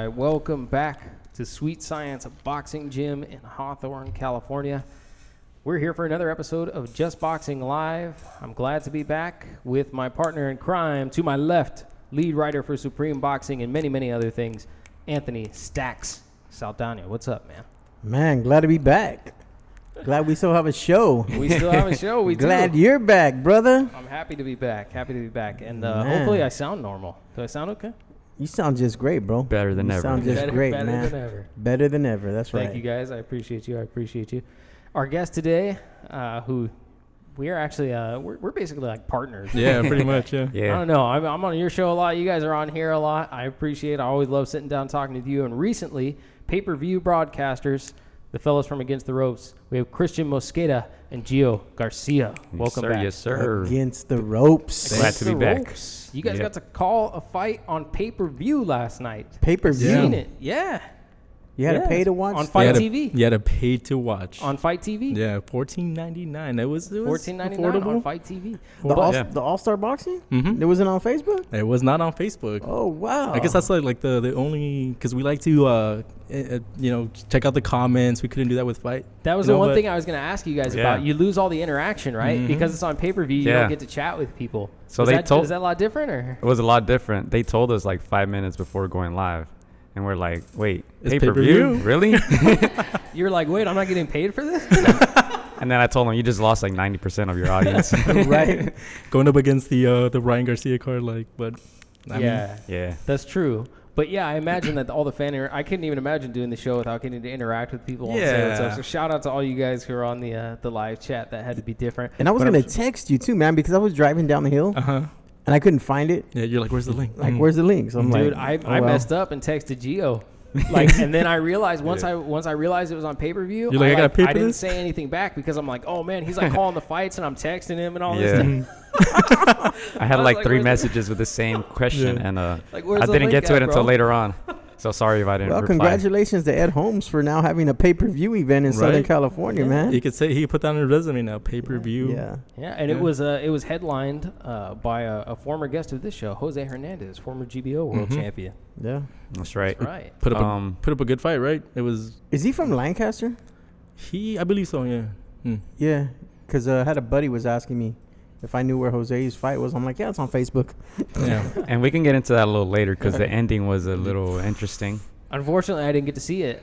right, welcome back to Sweet Science Boxing Gym in Hawthorne, California. We're here for another episode of Just Boxing Live. I'm glad to be back with my partner in crime, to my left, lead writer for Supreme Boxing and many, many other things, Anthony Stacks Saldana. What's up, man? Man, glad to be back. Glad we still have a show. We still have a show. Glad you're back, brother. I'm happy to be back. And hopefully I sound normal. Do I sound okay? You sound just great, bro. Better than ever. You sound just great, better man. Than ever. Better than ever. That's right. Thank you, guys. I appreciate you. Our guest today, who we are actually, we're basically like partners. Yeah, pretty much, yeah. I don't know. I'm on your show a lot. You guys are on here a lot. I appreciate it. I always love sitting down talking with you. And recently, pay-per-view broadcasters, the fellas from Against the Ropes, we have Cristian Mosqueda and Gio Garcia. Welcome back. Yes, sir. Against the Ropes. Glad to be back. You guys got to call a fight on pay-per-view last night. Pay-per-view? Seen it? Yeah. You had to pay to watch? On Fight TV? You had to pay to watch. On Fight TV? Yeah, $14.99. It was $14.99 affordable. on Fight TV. The All-Star Boxing? Mm-hmm. It wasn't on Facebook? It was not on Facebook. Oh, wow. I guess that's like the only, because we like to check out the comments. We couldn't do that with Fight. That was the one thing I was going to ask you guys about. You lose all the interaction, right? Mm-hmm. Because it's on pay-per-view, you don't get to chat with people. So is that a lot different? Or? It was a lot different. They told us like 5 minutes before going live. And we're like, wait, it's pay-per-view? Really? You're like, wait, I'm not getting paid for this? And then I told them, you just lost like 90% of your audience. Right. Going up against the Ryan Garcia card, I mean, that's true. But yeah, I imagine that all the I couldn't even imagine doing the show without getting to interact with people. And say what's up. So shout out to all you guys who are on the live chat. That had to be different. And I was going to text you too, man, because I was driving down the hill. And I couldn't find it. Yeah, you're like, where's the link? Where's the link? So I'm dude, I messed up and texted Gio. And then I realized once I realized it was on pay-per-view, you're like, I gotta pay for I didn't this? say anything back because I'm like, oh man, he's like calling the fights and I'm texting him and all this stuff. I had like 3 messages with the same question and I the didn't get to it at, until bro? later on. So sorry if I didn't reply. Congratulations to Ed Holmes for now having a pay-per-view event in Southern California, man. You could say he put that on his resume now, pay-per-view. Yeah, and it was headlined by a former guest of this show, Jose Hernandez, former GBO world champion. Yeah. That's right. Put up a good fight, right? Is he from Lancaster? I believe so, yeah. Yeah, because I had a buddy was asking me if I knew where Jose's fight was. I'm like, yeah, it's on Facebook. Yeah. And we can get into that a little later because the ending was a little interesting. Unfortunately, I didn't get to see it.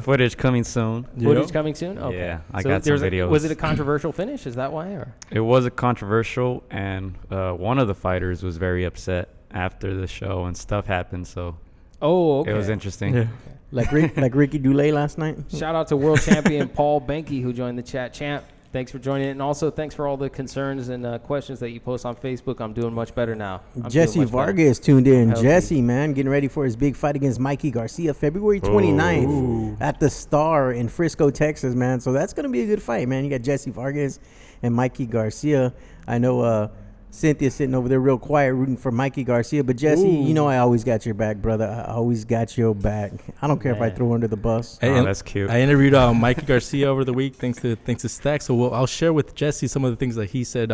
Footage coming soon. Footage coming soon? Okay. Yeah, I got some videos. Was it a controversial finish? Is that why? Or? It was a controversial, and one of the fighters was very upset after the show, and stuff happened, so it was interesting. Yeah. Like Ricky Dulé last night. Shout out to world champion Paul Benke who joined the chat. Champ, thanks for joining it. And also thanks for all the concerns and questions that you post on Facebook. I'm doing much better now. Jesse Vargas tuned in. Jesse, man, getting ready for his big fight against Mj Garcia February 29th at the Star in Frisco, Texas, man. So that's going to be a good fight, man. You got Jesse Vargas and Mj Garcia. I know Cynthia's sitting over there real quiet rooting for Mj Garcia. But, Jesse, you know I always got your back, brother. I always got your back. I don't care if I throw under the bus. Hey, that's cute. I interviewed Mj Garcia over the week thanks to Stack. So I'll share with Jesse some of the things that he said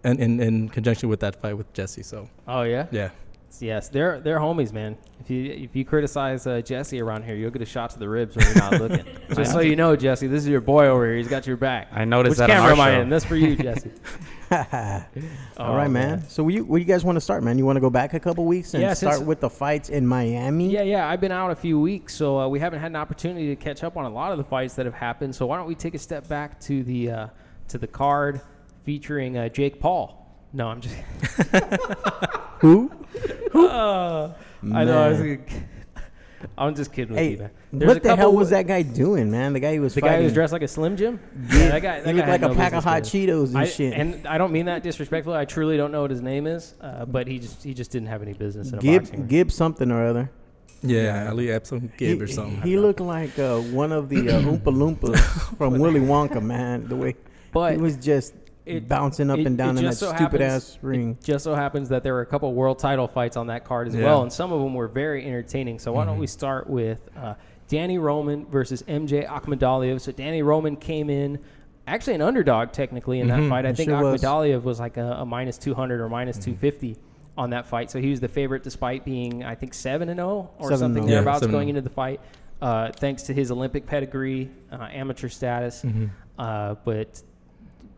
in conjunction with that fight with Jesse. So. Oh, yeah? Yeah. Yes, they're homies, man. If you criticize Jesse around here, you'll get a shot to the ribs when you're not looking. Just so you know, Jesse, this is your boy over here. He's got your back. I noticed that Which on camera our am I show. in? That's for you, Jesse. All right, man. So where you guys want to start, man? You want to go back a couple weeks and start with the fights in Miami? Yeah. I've been out a few weeks, so we haven't had an opportunity to catch up on a lot of the fights that have happened. So why don't we take a step back to the card featuring Jake Paul? No, I'm just Who? I know. I'm just kidding with you, man. What the hell was that guy doing, man? The guy who was fighting. The guy who was dressed like a Slim Jim? Yeah, that guy. He looked like a pack of hot Cheetos and shit. And I don't mean that disrespectfully. I truly don't know what his name is, but he just didn't have any business in a boxing ring. Gib something or other. Yeah, Ali Epsom Gib or something. He looked like one of the Oompa Loompas from Willy Wonka, man. The way he was just bouncing up and down in that stupid-ass ring. It just so happens that there were a couple world title fights on that card as well, and some of them were very entertaining. So why don't we start with Danny Roman versus Mj Akhmadaliev. So Danny Roman came in actually an underdog technically in that fight. I think Akhmadaliev was like a minus 200 or minus 250. on that fight. So he was the favorite despite being, I think, 7-0 or 7-0. something Yeah, thereabouts 7-0. going into the fight, thanks to his Olympic pedigree, amateur status. But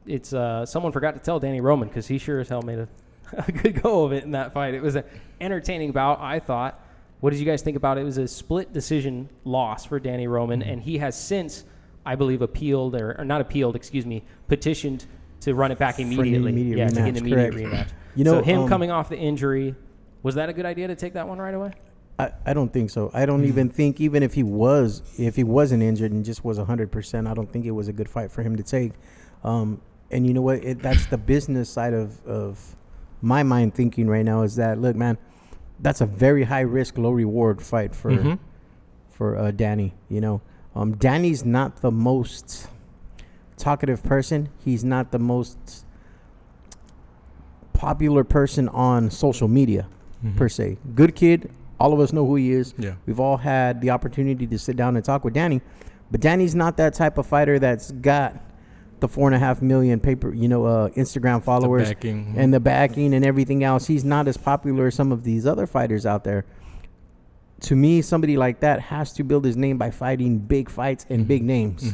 it's someone forgot to tell Danny Roman, because he sure as hell made a good go of it in that fight. It was an entertaining bout, I thought. What did you guys think about it? It was a split decision loss for Danny Roman, and he has since, I believe, appealed, or not appealed, petitioned to run it back immediately. To get an immediate rematch. You know, so him coming off the injury, was that a good idea to take that one right away? I don't think so. I don't even think, even if he wasn't injured and just was 100%, I don't think it was a good fight for him to take. And you know what? That's the business side of my mind thinking right now, is that, look, man, that's a very high risk, low reward fight for Danny. You know, Danny's not the most talkative person. He's not the most popular person on social media per se. Good kid. All of us know who he is. Yeah. We've all had the opportunity to sit down and talk with Danny, but Danny's not that type of fighter that's got the 4.5 million Instagram followers and the backing and everything else. He's not as popular as some of these other fighters out there. To me, somebody like that has to build his name by fighting big fights and big names.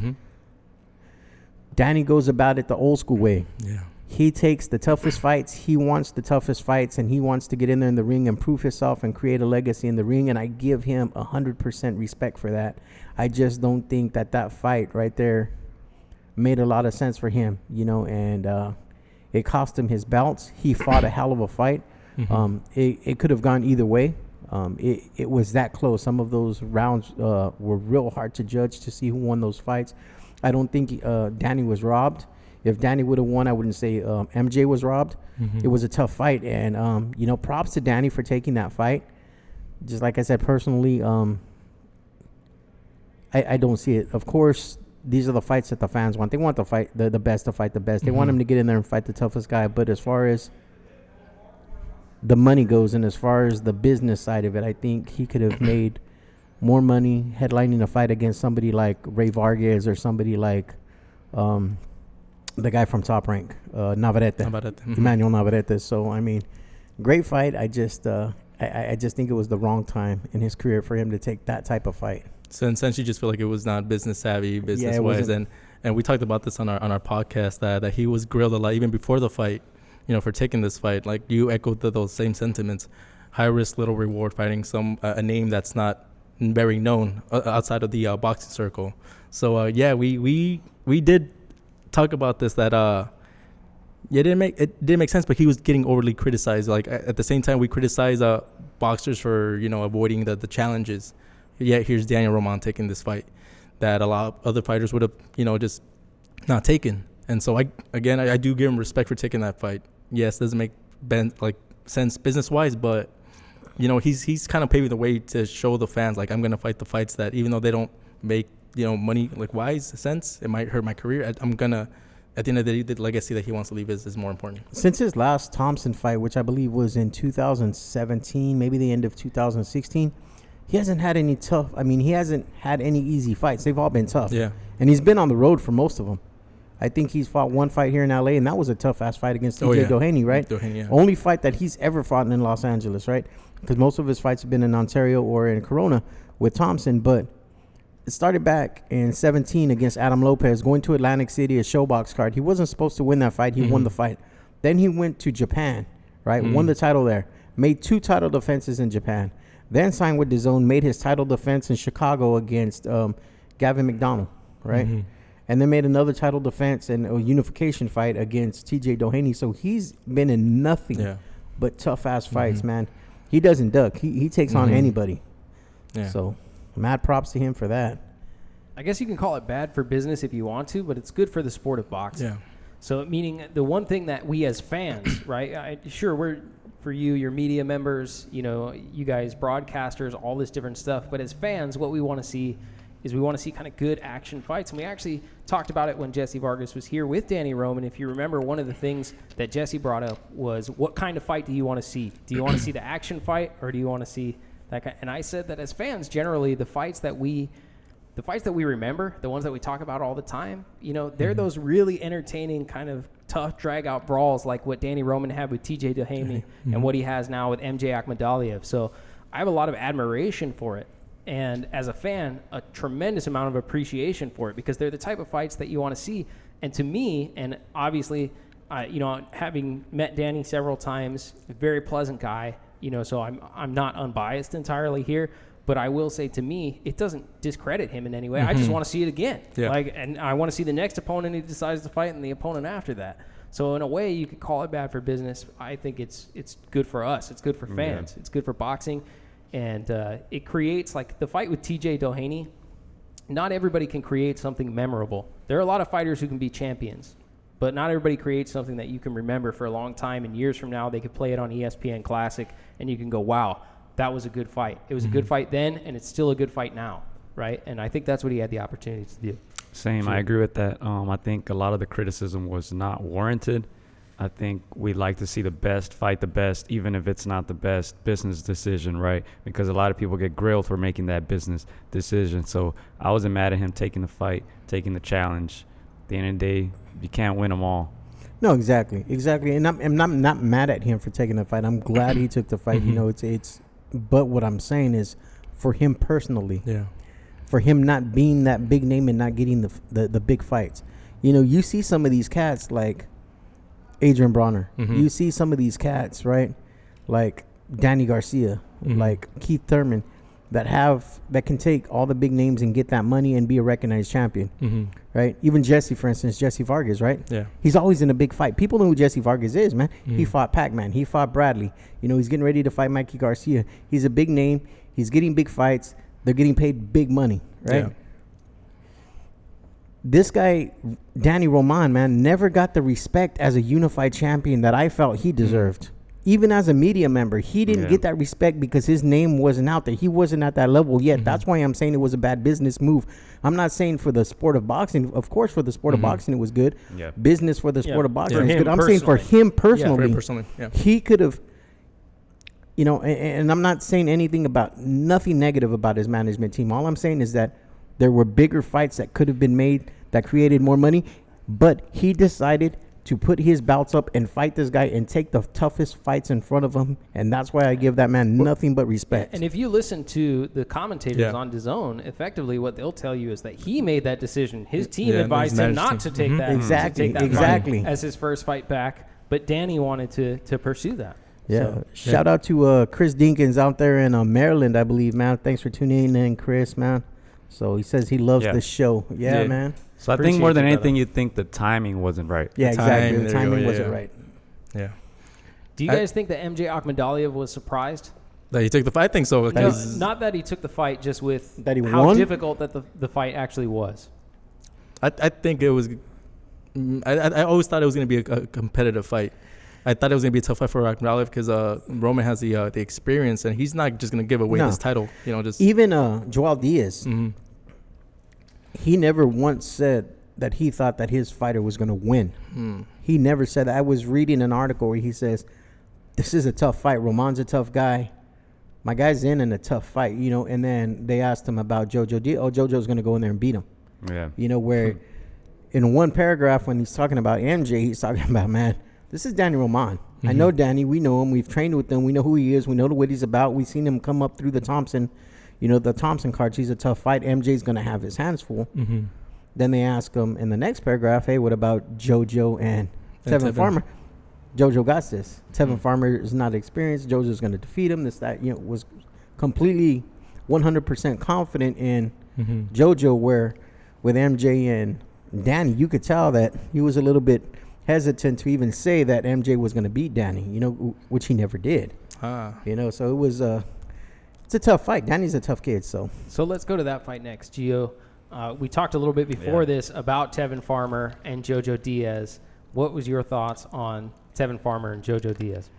Danny goes about it the old school way. Yeah. He takes the toughest fights. He wants the toughest fights, and he wants to get in there in the ring and prove himself and create a legacy in the ring. And I give him 100% respect for that. I just don't think that fight right there made a lot of sense for him, and it cost him his belts. He fought a hell of a fight. It could have gone either way. It was that close. Some of those rounds were real hard to judge to see who won those fights. I don't think Danny was robbed. If Danny would have won, I wouldn't say MJ was robbed. It was a tough fight, and props to Danny for taking that fight. Just like I said, personally, I don't see it. Of course, these are the fights that the fans want. They want the fight the best to fight the best. They want him to get in there and fight the toughest guy. But as far as the money goes, and as far as the business side of it, I think he could have made more money headlining a fight against somebody like Ray Vargas or somebody like the guy from Top Rank, Navarrete. Emmanuel Navarrete. So, I mean, great fight. I just think it was the wrong time in his career for him to take that type of fight. So in sense, you just feel like it was not business savvy, business wise, and we talked about this on our podcast that he was grilled a lot even before the fight, for taking this fight. Like you echoed those same sentiments, high risk, little reward, fighting a name that's not very known outside of the boxing circle. So we did talk about this that it didn't make sense, but he was getting overly criticized. Like at the same time, we criticize boxers for avoiding the challenges. Yet here's Daniel Roman taking this fight that a lot of other fighters would have, just not taken. And so I do give him respect for taking that fight. Yes, doesn't make sense business wise, but he's kind of paving the way to show the fans like I'm gonna fight the fights that even though they don't make money wise sense, it might hurt my career. I'm gonna, at the end of the day, the legacy that he wants to leave is more important. Since his last Thompson fight, which I believe was in 2017, maybe the end of 2016. He hasn't had any he hasn't had any easy fights. They've all been tough. Yeah. And he's been on the road for most of them. I think he's fought one fight here in L.A., and that was a tough-ass fight against TJ Doheny, right? Doheny, yeah. Only fight that he's ever fought in Los Angeles, right? Because most of his fights have been in Ontario or in Corona with Thompson. But it started back in 17 against Adam Lopez, going to Atlantic City, a showbox card. He wasn't supposed to win that fight. He won the fight. Then he went to Japan, right? Won the title there. Made 2 title defenses in Japan. Then signed with DAZN, made his title defense in Chicago against Gavin McDonald, right? And then made another title defense and a unification fight against TJ Doheny. So he's been in nothing but tough-ass fights, man. He doesn't duck. He takes on anybody. Yeah. So mad props to him for that. I guess you can call it bad for business if you want to, but it's good for the sport of boxing. Yeah. So meaning the one thing that we as fans, right, we're – for you, your media members, you guys, broadcasters, all this different stuff. But as fans, what we want to see is we want to see kind of good action fights. And we actually talked about it when Jesse Vargas was here with Danny Roman. If you remember, one of the things that Jesse brought up was, what kind of fight do you want to see? Do you want to see the action fight, or do you want to see that kind? And I said that as fans, generally, the fights that we the fights that we remember, the ones that we talk about all the time, you know, they're those really entertaining kind of tough drag-out brawls like what Danny Roman had with TJ Doheny and what he has now with Mj Akhmadaliev. So I have a lot of admiration for it. And as a fan, a tremendous amount of appreciation for it because they're the type of fights that you want to see. And to me, and obviously, you know, having met Danny several times, very pleasant guy, you know, so I'm not unbiased entirely here. But I will say, to me, it doesn't discredit him in any way. I just want to see it again. Yeah. And I want to see the next opponent he decides to fight and the opponent after that. So in a way, you could call it bad for business. I think it's good for us. It's good for fans. It's good for boxing. And it creates, like, the fight with TJ Doheny, not everybody can create something memorable. There are a lot of fighters who can be champions, but not everybody creates something that you can remember for a long time. And years from now, they could play it on ESPN Classic, and you can go, wow, that was a good fight. It was a good fight then, and it's still a good fight now, right? And I think that's what he had the opportunity to do. Same. Sure. I agree with that. I think a lot of the criticism was not warranted. I think we'd like to see the best fight the best, even if it's not the best business decision, right? Because a lot of people get grilled for making that business decision. So I wasn't mad at him taking the fight, taking the challenge. At the end of the day, you can't win them all. No, exactly. And I'm not mad at him for taking the fight. I'm glad he took the fight. You know, it's. But what I'm saying is, for him personally, for him not being that big name and not getting the big fights, you know, you see some of these cats like Adrian Bronner. You see some of these cats, right, like Danny Garcia, like Keith Thurman, that can take all the big names and get that money and be a recognized champion, right? Even Jesse, for instance, Jesse Vargas, right? Yeah, he's always in a big fight. People know who Jesse Vargas is, man. He fought Pac-Man. He fought Bradley. You know, he's getting ready to fight Mikey Garcia. He's a big name. He's getting big fights. They're getting paid big money, right? Yeah. This guy, Danny Roman, man, never got the respect as a unified champion that I felt he deserved. Even as a media member, he didn't get that respect because his name wasn't out there. He wasn't at that level yet. That's why I'm saying it was a bad business move. I'm not saying for the sport of boxing. Of course, for the sport of boxing, it was good. Yeah. Business for the sport of boxing was good. I'm saying for him personally, he could have, you know, and I'm not saying nothing negative about his management team. All I'm saying is that there were bigger fights that could have been made that created more money, but he decided to put his bouts up and fight this guy and take the toughest fights in front of him. And that's why I give that man nothing but respect. And if you listen to the commentators on DAZN, effectively what they'll tell you is that he made that decision. His team advised him not to take that. Exactly. Fight as his first fight back. But Danny wanted to pursue that. Yeah. So, shout out to Chris Dinkins out there in Maryland, I believe, man. Thanks for tuning in, Chris, man. So he says he loves the show. Yeah, man. So I think more than anything, you think the timing wasn't right. Yeah, exactly. The timing wasn't right. Yeah. Do you guys think that Mj Akhmadaliev was surprised? That he took the fight? I think so. No, not that he took the fight, just with that he how won? difficult that the fight actually was. I think it was. I always thought it was going to be a competitive fight. I thought it was going to be a tough fight for Akhmadaliev because Roman has the experience, and he's not just going to give away his title. You know, just even Joel Diaz. He never once said that he thought that his fighter was going to win. He never said that. I was reading an article where he says, this is a tough fight. Roman's a tough guy. My guy's in a tough fight, you know. And then they asked him about Jojo. Jojo's going to go in there and beat him. Yeah. You know, where in one paragraph when he's talking about MJ, he's talking about, man, this is Danny Roman. I know Danny. We know him. We've trained with him. We know who he is. We know what he's about. We've seen him come up through the Thompson. You know, the Thompson cards, he's a tough fight. MJ's going to have his hands full. Then they ask him in the next paragraph, hey, what about Jojo and Tevin Farmer? Jojo got this. Tevin Farmer is not experienced. Jojo's going to defeat him. Was completely 100% confident in Jojo, where with MJ and Danny, you could tell that he was a little bit hesitant to even say that MJ was going to beat Danny, you know, which he never did. You know, so it was it's a tough fight. Danny's a tough kid, so let's go to that fight next, Gio. We talked a little bit before this about Tevin Farmer and Jojo Diaz. What was your thoughts on Tevin Farmer and Jojo Diaz?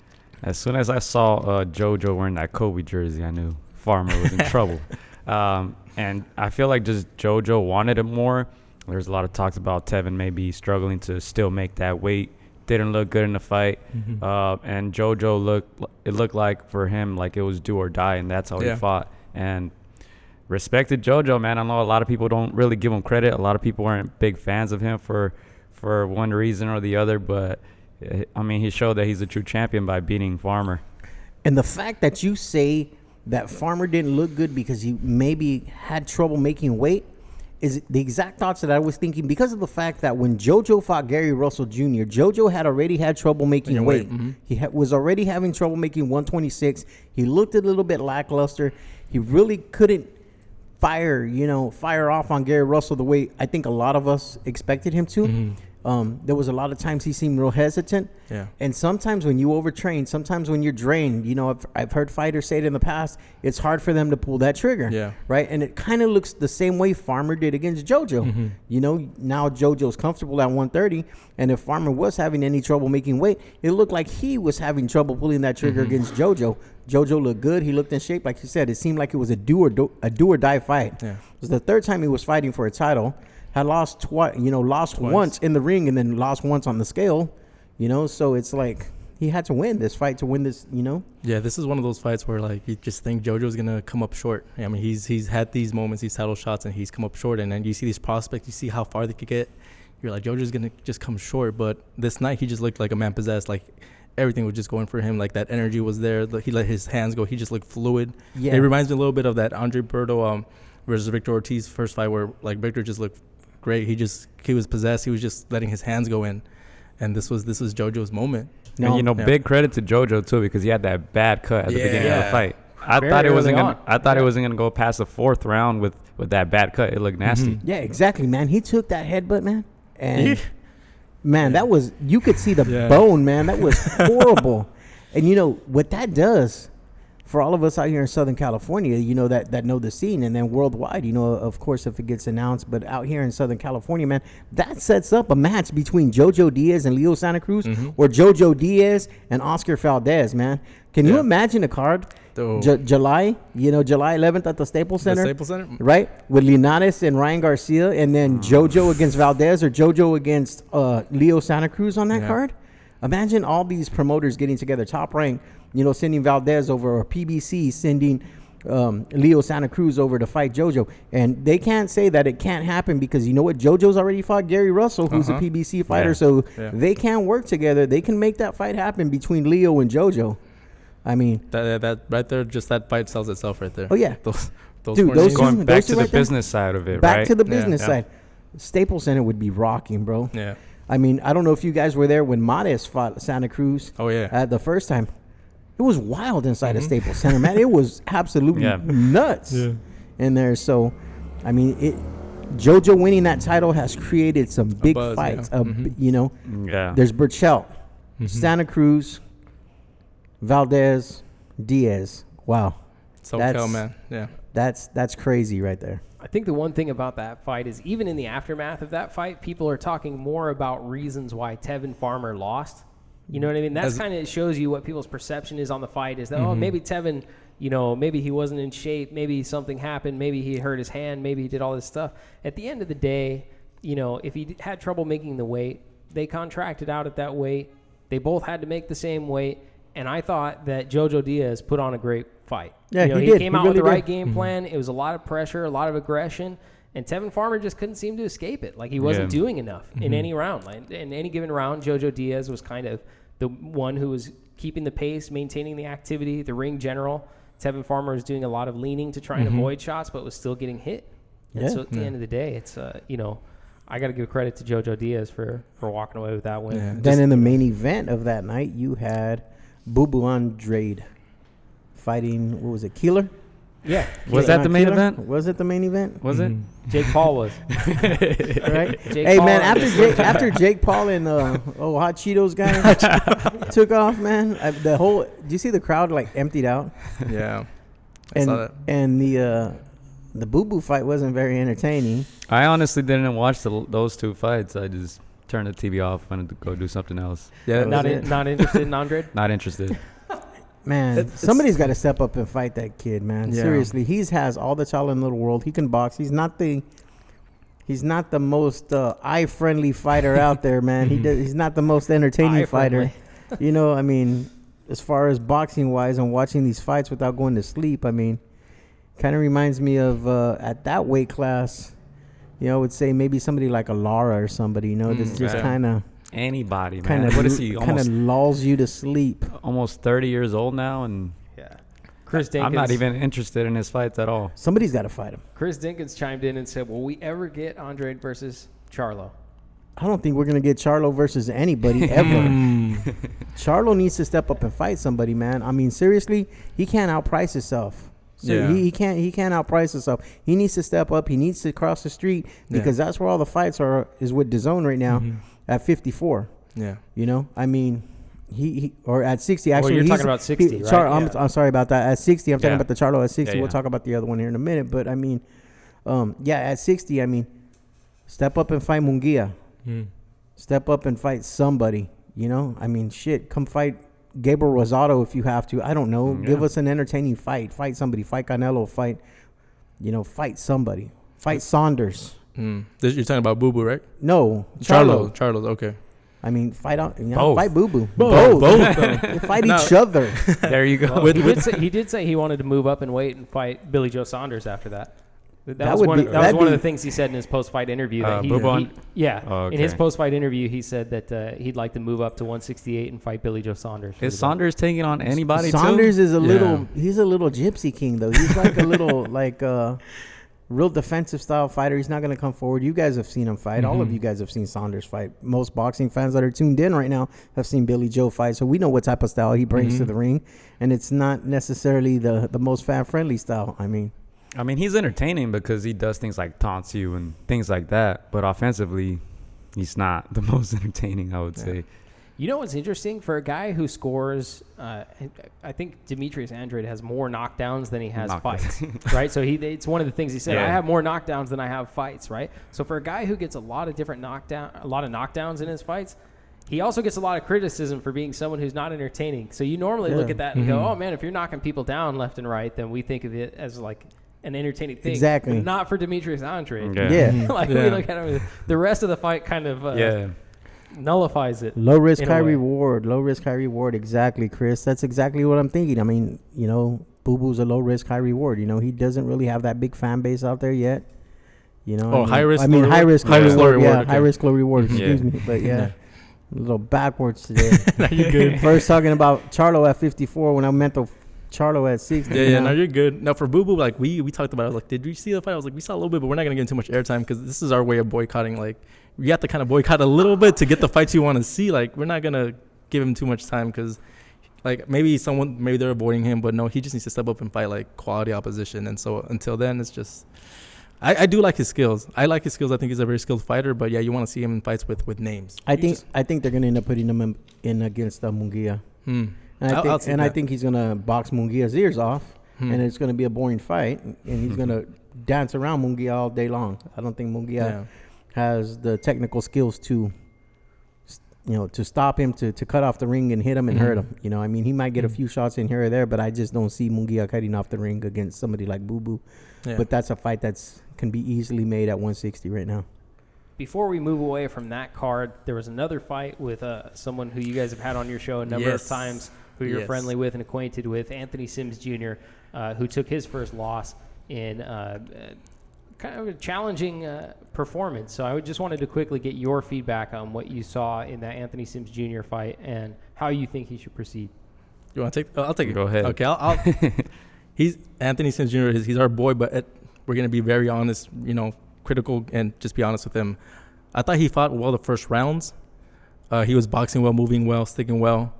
As soon as I saw Jojo wearing that Kobe jersey, I knew Farmer was in trouble. And I feel like just Jojo wanted it more. There's a lot of talks about Tevin maybe struggling to still make that weight. Didn't look good in the fight. And Jojo looked like for him like it was do or die, and that's how he fought. And respected Jojo, man. I know a lot of people don't really give him credit. A lot of people aren't big fans of him for one reason or the other. But, I mean, he showed that he's a true champion by beating Farmer. And the fact that you say that Farmer didn't look good because he maybe had trouble making weight is the exact thoughts that I was thinking, because of the fact that when Jojo fought Gary Russell Jr., Jojo had already had trouble making weight. He was already having trouble making 126. He looked a little bit lackluster. He really couldn't fire off on Gary Russell the way I think a lot of us expected him to. There was a lot of times he seemed real hesitant. Yeah. And sometimes when you overtrain, sometimes when you're drained, I've heard fighters say it in the past, it's hard for them to pull that trigger. Yeah. Right? And it kind of looks the same way Farmer did against Jojo. Now Jojo's comfortable at 130, and if Farmer was having any trouble making weight, it looked like he was having trouble pulling that trigger against Jojo. Jojo looked good. He looked in shape. Like you said, it seemed like it was a do or die fight. Yeah. It was the third time he was fighting for a title. Had lost twice. Once in the ring and then lost once on the scale. So it's like he had to win this fight to win this. Yeah, this is one of those fights where like you just think Jojo's gonna come up short. I mean, he's had these moments, these title shots, and he's come up short. And then you see these prospects, you see how far they could get. You're like, Jojo's gonna just come short. But this night he just looked like a man possessed. Like everything was just going for him. Like that energy was there. He let his hands go. He just looked fluid. Yeah. It reminds me a little bit of that Andre Berto versus Victor Ortiz first fight, where like Victor just looked great. He was possessed. He was just letting his hands go in, and this was Jojo's moment. And big credit to Jojo too, because he had that bad cut at the beginning of the fight. I thought it wasn't gonna go past the fourth round with that bad cut. It looked nasty. Yeah, exactly, man. He took that headbutt, man, and man, that was, you could see the bone, man. That was horrible. And what that does for all of us out here in Southern California, that know the scene, and then worldwide, of course, if it gets announced, but out here in Southern California, man, that sets up a match between Jojo Diaz and Leo Santa Cruz, or Jojo Diaz and Oscar Valdez, man. Can you imagine a card? July 11th at the Staples Center. Right? With Linares and Ryan Garcia, and then Jojo against Valdez, or Jojo against Leo Santa Cruz on that card. Imagine all these promoters getting together, Top Rank, sending Valdez over, or PBC sending Leo Santa Cruz over to fight Jojo. And they can't say that it can't happen, because you know what? Jojo's already fought Gary Russell, who's a PBC fighter, so they can work together. They can make that fight happen between Leo and Jojo. I mean, that right there, just that fight sells itself right there. Oh yeah, those going back to the business side of it, right? Back to the business side. Staples Center would be rocking, bro. Yeah. I mean, I don't know if you guys were there when Mares fought Santa Cruz. Oh yeah. The first time, it was wild inside of Staples Center, man. It was absolutely nuts in there. So, I mean, Jojo winning that title has created some big fights. There's Burchell, Santa Cruz, Valdez, Diaz. Wow. SoCal, man. Yeah. That's crazy right there. I think the one thing about that fight is, even in the aftermath of that fight, people are talking more about reasons why Tevin Farmer lost. You know what I mean? That's kind of shows you what people's perception is on the fight, is that, maybe Tevin, maybe he wasn't in shape, maybe something happened, maybe he hurt his hand, maybe he did all this stuff. At the end of the day, if he had trouble making the weight, they contracted out at that weight. They both had to make the same weight. And I thought that Jojo Diaz put on a great fight. Yeah, he came out with the right game plan. It was a lot of pressure, a lot of aggression, and Tevin Farmer just couldn't seem to escape it. Like, he wasn't doing enough in any round. Like, in any given round, Jojo Diaz was kind of the one who was keeping the pace, maintaining the activity, the ring general. Tevin Farmer was doing a lot of leaning to try and avoid shots, but was still getting hit. And so at the end of the day, it's I got to give credit to Jojo Diaz for walking away with that win. Yeah. Then in the main event of that night, you had Andrade fighting, what was it, Keeler? Yeah. Was that the main event? Was it the main event? Was it? Jake Paul was. Right? After Jake Paul and Hot Cheetos guy took off, man, do you see the crowd emptied out? Yeah. I saw that. And the Boo fight wasn't very entertaining. I honestly didn't watch those two fights. I just turned the TV off, wanted to go do something else. Yeah, not interested in Andrade? Not interested. Man, somebody's got to step up and fight that kid, man. Yeah. Seriously, he has all the talent in the world. He can box. He's not the most eye-friendly fighter out there, man. He's not the most entertaining fighter. I mean, as far as boxing-wise and watching these fights without going to sleep, I mean, Kind of reminds me of at that weight class, I would say maybe somebody like a Lara or somebody, that's just kind of anybody, man. What is he? Kind of lulls you to sleep. Almost 30 years old now, and Chris Dinkins, I'm not even interested in his fights at all. Somebody's got to fight him. Chris Dinkins chimed in and said, "Will we ever get Andrade versus Charlo?" I don't think we're gonna get Charlo versus anybody ever. Charlo needs to step up and fight somebody, man. I mean, seriously, he can't outprice himself. So he can't outprice himself. He needs to step up. He needs to cross the street because that's where all the fights is with DAZN right now at 54. Yeah, I mean. He or at 60 actually. Well, you're talking about 60, right? I'm sorry about that. At 60, I'm talking about the Charlo at 60. We'll talk about the other one here in a minute. But I mean, at 60, I mean, step up and fight Munguia. Step up and fight somebody. I mean, shit. Come fight Gabriel Rosado if you have to. I don't know. Give us an entertaining fight. Fight somebody. Fight Canelo. Fight somebody. Fight Saunders. You're talking about Boo Boo, right? No, Charlo. Charlo. Okay. I mean, fight Both. Fight Boo Boo. Both. They fight each other. There you go. Well, he did say he wanted to move up and weight and fight Billy Joe Saunders after that. That was one of the things he said in his post-fight interview. That in his post-fight interview, he said that he'd like to move up to 168 and fight Billy Joe Saunders. Is Saunders taking on anybody? Saunders is he's a little gypsy king though. He's like a little real defensive style fighter. He's not going to come forward. You guys have seen him fight. All of you guys have seen Saunders fight. Most boxing fans that are tuned in right now have seen Billy Joe fight, so we know what type of style he brings to the ring, and it's not necessarily the most fan-friendly style. I mean, he's entertaining because he does things like taunts you and things like that, but offensively, he's not the most entertaining, I would say. You know what's interesting? For a guy who scores, I think Demetrius Andrade has more knockdowns than he has fights, right? So it's one of the things he said. I have more knockdowns than I have fights, right? So for a guy who gets a lot of knockdowns in his fights, he also gets a lot of criticism for being someone who's not entertaining. So you normally look at that and go, "Oh man, if you're knocking people down left and right, then we think of it as like an entertaining thing." Exactly. But not for Demetrius Andrade. We look at him. The rest of the fight kind of nullifies it. Low risk, high reward. Low risk, high reward. Exactly, Chris. That's exactly what I'm thinking. I mean, Boo Boo's a low risk, high reward. He doesn't really have that big fan base out there yet. High risk. High risk, high reward. Yeah, high risk, low reward. Excuse me, but a little backwards today. You're good. First talking about Charlo at 54 when I meant the Charlo at 60. No, you're good. Now for Boo Boo, like we talked about it. I was like, did you see the fight? I was like, we saw a little bit, but we're not gonna get too much airtime because this is our way of boycotting. Like, you have to kind of boycott a little bit to get the fights you want to see. Like, we're not gonna give him too much time because, like, maybe they're avoiding him, but no, he just needs to step up and fight like quality opposition. And so until then, it's just, I do like his skills. I like his skills. I think he's a very skilled fighter. But yeah, you want to see him in fights with names. I think they're gonna end up putting him in against Munguia. I think he's gonna box Munguia's ears off, and it's gonna be a boring fight, and he's gonna dance around Munguia all day long. I don't think Munguia has the technical skills to stop him, to cut off the ring and hit him and hurt him. He might get a few shots in here or there, but I just don't see Munguia cutting off the ring against somebody like Boo Boo. Yeah. But that's a fight can be easily made at 160 right now. Before we move away from that card, there was another fight with someone who you guys have had on your show a number of times, who you're friendly with and acquainted with, Anthony Sims Jr., who took his first loss in kind of a challenging performance. So I just wanted to quickly get your feedback on what you saw in that Anthony Sims Jr. fight and how you think he should proceed. You want to take? I'll take it. Go ahead. Okay, I'll he's Anthony Sims Jr. He's our boy, but we're gonna be very honest, critical, and just be honest with him. I thought he fought well the first rounds. He was boxing well, moving well, sticking well.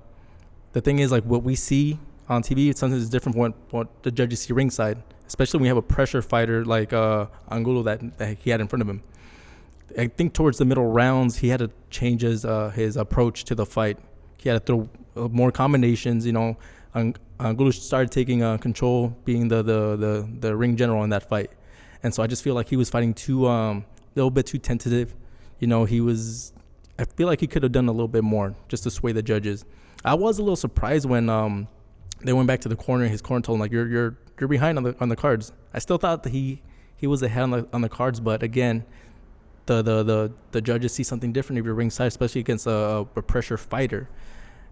The thing is, like, what we see on TV, sometimes it's different from what the judges see ringside, especially when you have a pressure fighter like Angulo that he had in front of him. I think towards the middle rounds, he had to change his approach to the fight. He had to throw more combinations. Angulo started taking control, being the ring general in that fight. And so I just feel like he was fighting a little bit too tentative. I feel like he could have done a little bit more just to sway the judges. I was a little surprised when they went back to the corner. His corner told him, like, you're behind on the cards. I still thought that he was ahead on the cards, but again, the judges see something different if you're ringside, especially against a pressure fighter.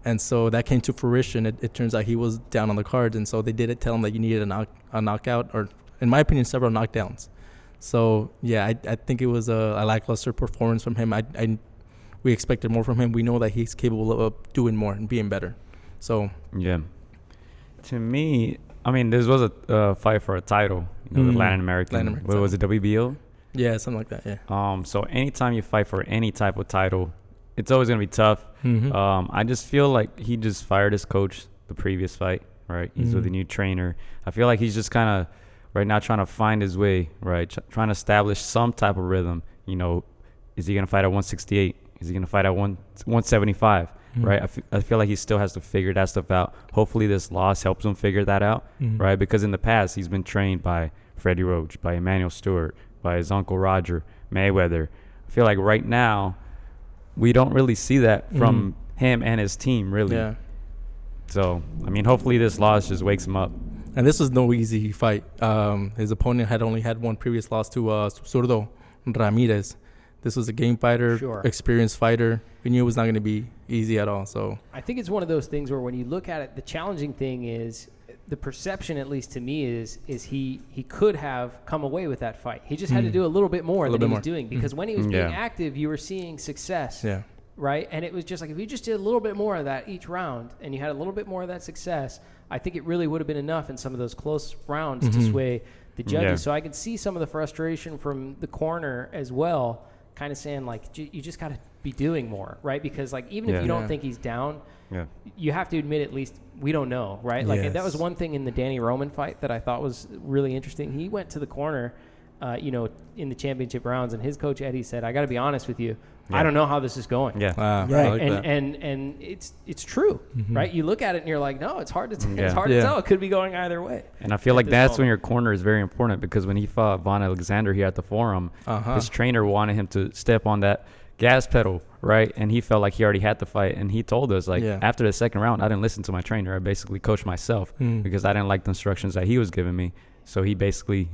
And so that came to fruition. It turns out he was down on the cards, and so they did tell him that you needed a knockout, or in my opinion, several knockdowns. So, yeah, I think it was a lackluster performance from him. We expected more from him. We know that he's capable of doing more and being better. So, yeah. To me, I mean, this was a fight for a title, the Latin American. What was it, WBO? Yeah, something like that, yeah. So anytime you fight for any type of title, it's always going to be tough. I just feel like he just fired his coach the previous fight, right? He's with a new trainer. I feel like he's just kind of right now trying to find his way, right? Trying to establish some type of rhythm. Is he going to fight at 168? Is he going to fight at 175? Right? I feel like he still has to figure that stuff out. Hopefully this loss helps him figure that out, right? Because in the past, he's been trained by Freddie Roach, by Emmanuel Stewart, by his uncle Roger, Mayweather. I feel like right now, we don't really see that from him and his team, really. Yeah. So, I mean, hopefully this loss just wakes him up. And this was no easy fight. His opponent had only had one previous loss to Zurdo Ramirez. This was a game fighter, experienced fighter. We knew it was not going to be easy at all. So I think it's one of those things where when you look at it, the challenging thing is the perception, at least to me, is he could have come away with that fight. He just had to do a little bit more than he was doing, because when he was being active, you were seeing success. Yeah. Right? And it was just like, if you just did a little bit more of that each round and you had a little bit more of that success, I think it really would have been enough in some of those close rounds to sway the judges. Yeah. So I can see some of the frustration from the corner as well, kind of saying, like, you just got to be doing more, right? Because, like, even if you don't think he's down, you have to admit at least we don't know, right? Like, that was one thing in the Danny Roman fight that I thought was really interesting. He went to the corner, in the championship rounds, and his coach Eddie said, I got to be honest with you. I don't know how this is going. Right. Like and it's true, right? You look at it and you're like, no, it's hard to tell. It could be going either way. And I feel like that's when your corner is very important, because when he fought Von Alexander here at the Forum, his trainer wanted him to step on that gas pedal, right? And he felt like he already had the fight, and he told us, like, after the second round, I didn't listen to my trainer. I basically coached myself because I didn't like the instructions that he was giving me. So he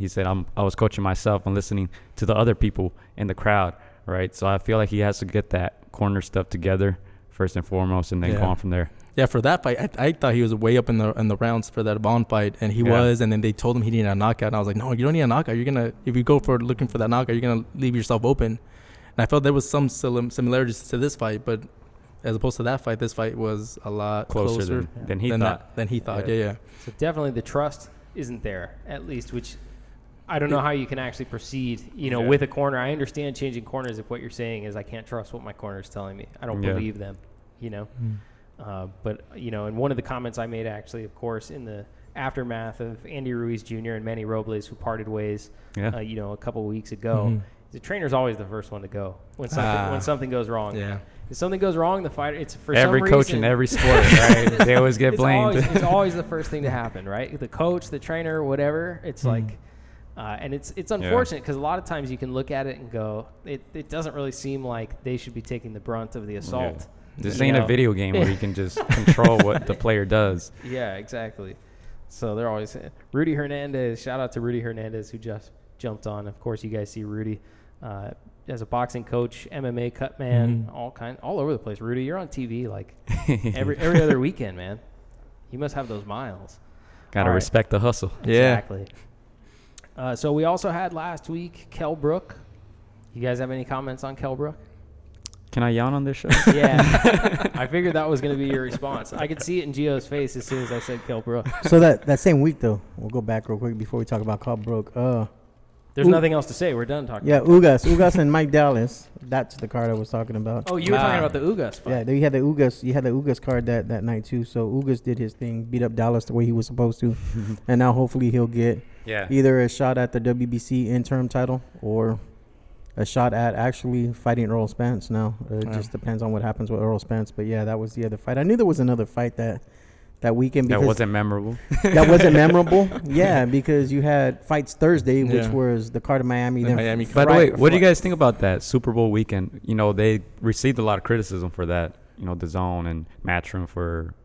said, I was coaching myself and listening to the other people in the crowd, right? So I feel like he has to get that corner stuff together first and foremost, and then go on from there. Yeah, for that fight, I thought he was way up in the rounds for that Bond fight, and he was. And then they told him he needed a knockout, and I was like, no, you don't need a knockout. If you go for looking for that knockout, you're gonna leave yourself open. And I felt there was some similarities to this fight, but as opposed to that fight, this fight was a lot closer than he thought. So definitely the trust isn't there, at least, which I don't know how you can actually proceed, with a corner. I understand changing corners if what you're saying is I can't trust what my corner is telling me. I don't believe them, But, and one of the comments I made actually, of course, in the aftermath of Andy Ruiz Jr. and Manny Robles, who parted ways, a couple of weeks ago, the trainer's always the first one to go when something goes wrong. Yeah. If something goes wrong, the fighter, it's for every some coach reason, in every sport, right? They always get blamed. It's always the first thing to happen, right? The coach, the trainer, whatever. It's like, and it's unfortunate because a lot of times you can look at it and go, it doesn't really seem like they should be taking the brunt of the assault. This ain't a video game where you can just control what the player does. Yeah, exactly. So they're always Rudy Hernandez. Shout out to Rudy Hernandez, who just jumped on. Of course, you guys see Rudy as a boxing coach, MMA cut man, all over the place. Rudy, you're on TV like every other weekend, man. You must have those miles. Gotta respect the hustle. Exactly. So we also had last week Kell Brook. You guys have any comments on Kell Brook? Can I yawn on this show? Yeah. I figured that was going to be your response. I could see it in Gio's face as soon as I said Kell Brook. So that same week, though, we'll go back real quick before we talk about Kell Brook. There's nothing else to say. We're done talking about Ugas and Mike Dallas. That's the card I was talking about. Oh, you were talking about the Ugas fight. Yeah, you had the Ugas card that night, too. So Ugas did his thing, beat up Dallas the way he was supposed to. And now hopefully he'll get either a shot at the WBC interim title or a shot at actually fighting Earl Spence now. It just depends on what happens with Earl Spence. But, yeah, that was the other fight. I knew there was another fight that weekend. That wasn't memorable. That wasn't memorable? Yeah, because you had fights Thursday, which was the card of Miami. By the way, what do you guys think about that Super Bowl weekend? They received a lot of criticism for that. The Zone and Matchroom for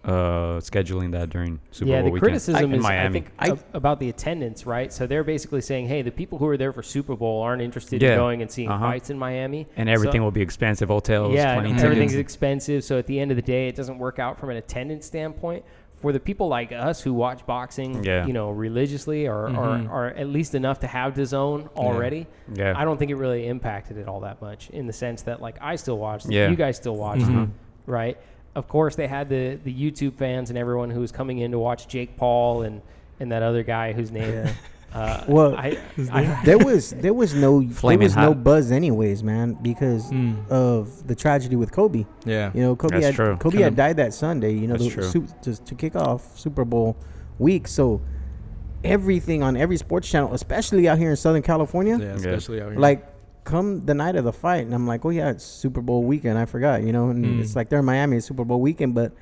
scheduling that during Super Bowl weekend. Yeah, the criticism is, Miami. I think, about the attendance, right? So they're basically saying, hey, the people who are there for Super Bowl aren't interested in going and seeing fights in Miami. And everything will be expensive, hotels, everything's expensive. So at the end of the day, it doesn't work out from an attendance standpoint. for the people like us who watch boxing, religiously or at least enough to have DAZN already, I don't think it really impacted it all that much in the sense that, like, I still watched it. You guys still watched it, right? Of course, they had the YouTube fans and everyone who was coming in to watch Jake Paul and that other guy whose name... there was no buzz anyways, man, because of the tragedy with Kobe. Yeah, Kobe had died that Sunday. To kick off Super Bowl week. So everything on every sports channel, especially out here in Southern California, especially out here, like come the night of the fight, and I'm like, oh yeah, it's Super Bowl weekend. I forgot, and it's like they're in Miami, it's Super Bowl weekend, but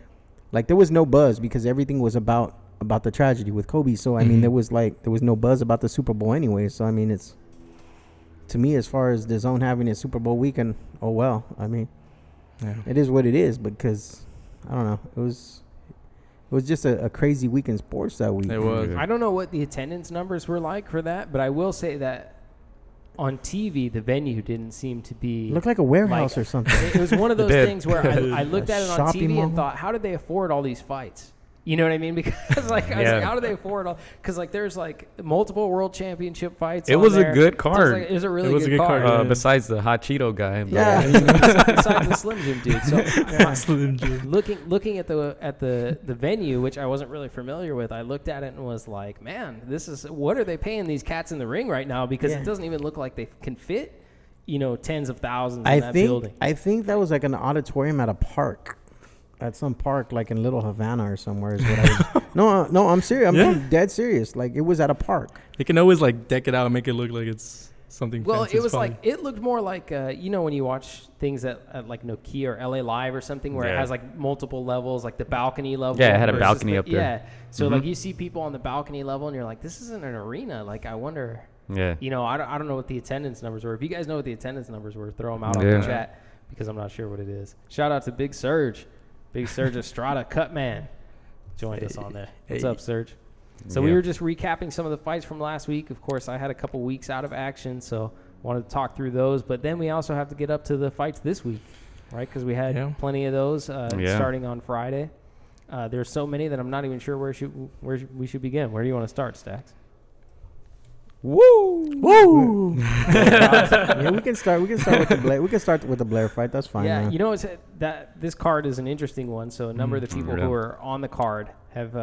like there was no buzz because everything was about the tragedy with Kobe. So I mean, there was no buzz about the Super Bowl anyway. So I mean, it's, to me, as far as DAZN having a Super Bowl weekend, oh well. I mean, it is what it is, because I don't know. It was just a crazy week in sports that week. It was. I don't know what the attendance numbers were like for that, but I will say that on TV, the venue didn't seem to be... Looked like a warehouse or something. It was one of those things where I looked at it on TV and thought, how did they afford all these fights? You know what I mean? Because I was like, how do they afford all? Because like there's like multiple world championship fights. It was a good card. It was a really good card. Besides the hot Cheeto guy. Besides the Slim Jim dude. So Slim Jim. Looking at the venue, which I wasn't really familiar with, I looked at it and was like, man, what are they paying these cats in the ring right now? Because it doesn't even look like they can fit, tens of thousands in that building. I think that was like an auditorium at a park. At some park, like in Little Havana or somewhere, is what I was. No, I'm serious. I'm being dead serious. Like, it was at a park. They can always like deck it out and make it look like it's something. Well, fancy. it was like, it looked more like when you watch things at like Nokia or LA Live or something where it has like multiple levels, like the balcony level. Yeah, it had a balcony up there. Yeah, so like you see people on the balcony level and you're like, this isn't an arena. Like, I wonder. Yeah. I don't know what the attendance numbers were. If you guys know what the attendance numbers were, throw them out on the chat, because I'm not sure what it is. Shout out to Big Surge. Big Serge Estrada, Cutman, joined us on there. What's up, Serge? So we were just recapping some of the fights from last week. Of course, I had a couple weeks out of action, so wanted to talk through those. But then we also have to get up to the fights this week, right? Because we had plenty of those starting on Friday. There's so many that I'm not even sure where we should begin. Where do you want to start, Stacks? Woo! Yeah, we can start with the Blair. We can start with the Blair fight. That's fine. Yeah, man. it's that this card is an interesting one. So a number of the people who are on the card have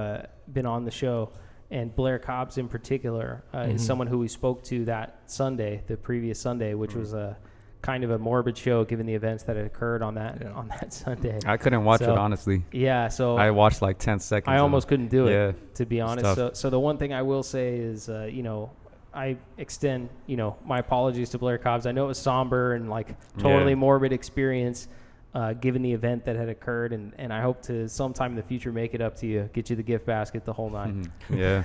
been on the show, and Blair Cobbs in particular is someone who we spoke to that Sunday, the previous Sunday, which was a kind of a morbid show given the events that had occurred on that Sunday. I couldn't watch it, honestly. Yeah, so I watched like 10 seconds. I almost couldn't do it, to be honest. So the one thing I will say is, I extend, my apologies to Blair Cobbs. I know it was somber and like totally morbid experience, given the event that had occurred, and I hope to sometime in the future make it up to you, get you the gift basket, the whole night. Yeah.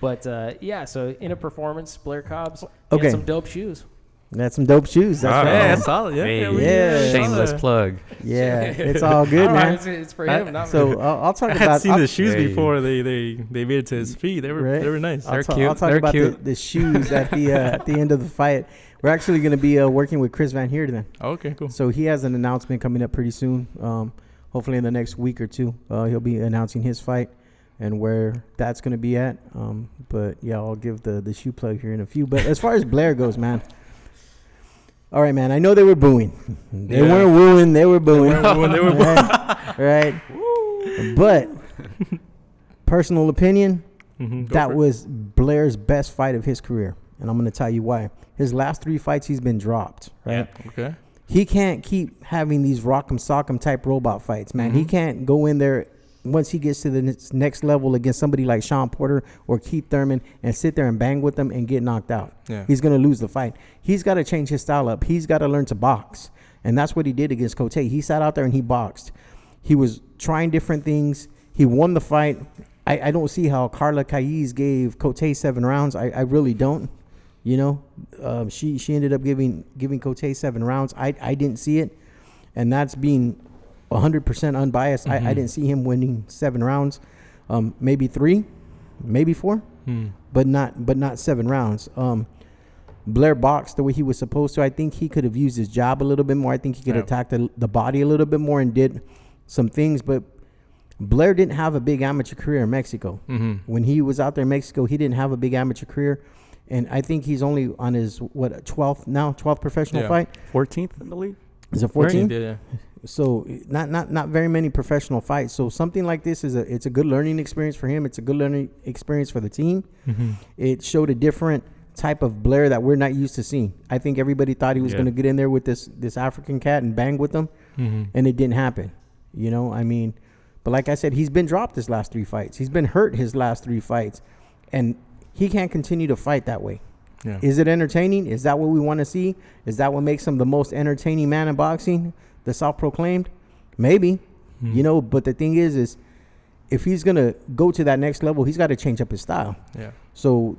But so in a performance, Blair Cobbs had some dope shoes. That's some dope shoes. That's right. That's solid. Yeah. Shameless plug. Yeah, it's all good, man. It's for him. So I'll talk about. I had seen the shoes before they made it to his feet. They were nice. They're cute. I'll talk about the shoes at the end of the fight. We're actually going to be working with Chris Van Heerden. Okay, cool. So he has an announcement coming up pretty soon. Hopefully in the next week or two, he'll be announcing his fight and where that's going to be at. But yeah, I'll give the shoe plug here in a few. But as far as Blair goes, man. All right, man. I know they were booing. They weren't wooing. They were booing. They were booing. Right. But personal opinion, that was Blair's best fight of his career. And I'm going to tell you why. His last 3 fights, he's been dropped. Right. Yeah. Okay. He can't keep having these rock'em sock'em type robot fights, man. He can't go in there once he gets to the next level against somebody like Sean Porter or Keith Thurman and sit there and bang with them and get knocked out. Yeah. He's going to lose the fight. He's got to change his style up. He's got to learn to box. And that's what he did against Cote. He sat out there and he boxed. He was trying different things. He won the fight. I don't see how Carla Caiz gave Cote 7 rounds. I really don't. She ended up giving Cote 7 rounds. I didn't see it. And that's being 100% unbiased. I didn't see him winning 7 rounds. Maybe 3, maybe 4, but not 7 rounds. Blair boxed the way he was supposed to. I think he could have used his jab a little bit more. I think he could attack the body a little bit more and did some things. But Blair didn't have a big amateur career in Mexico. When he was out there in Mexico, he didn't have a big amateur career. And I think he's only on his, 12th professional fight? 14th in the league? Is it 14? Yeah. So not very many professional fights. So something like this it's a good learning experience for him. It's a good learning experience for the team. It showed a different type of Blair that we're not used to seeing. I think everybody thought he was going to get in there with this African cat and bang with them, and it didn't happen. You know, I mean, but like I said, he's been dropped his last 3 fights. He's been hurt his last 3 fights, and he can't continue to fight that way. Yeah. Is it entertaining? Is that what we want to see? Is that what makes him the most entertaining man in boxing? The self-proclaimed? Maybe. You know, but the thing is if he's going to go to that next level, he's got to change up his style. Yeah. So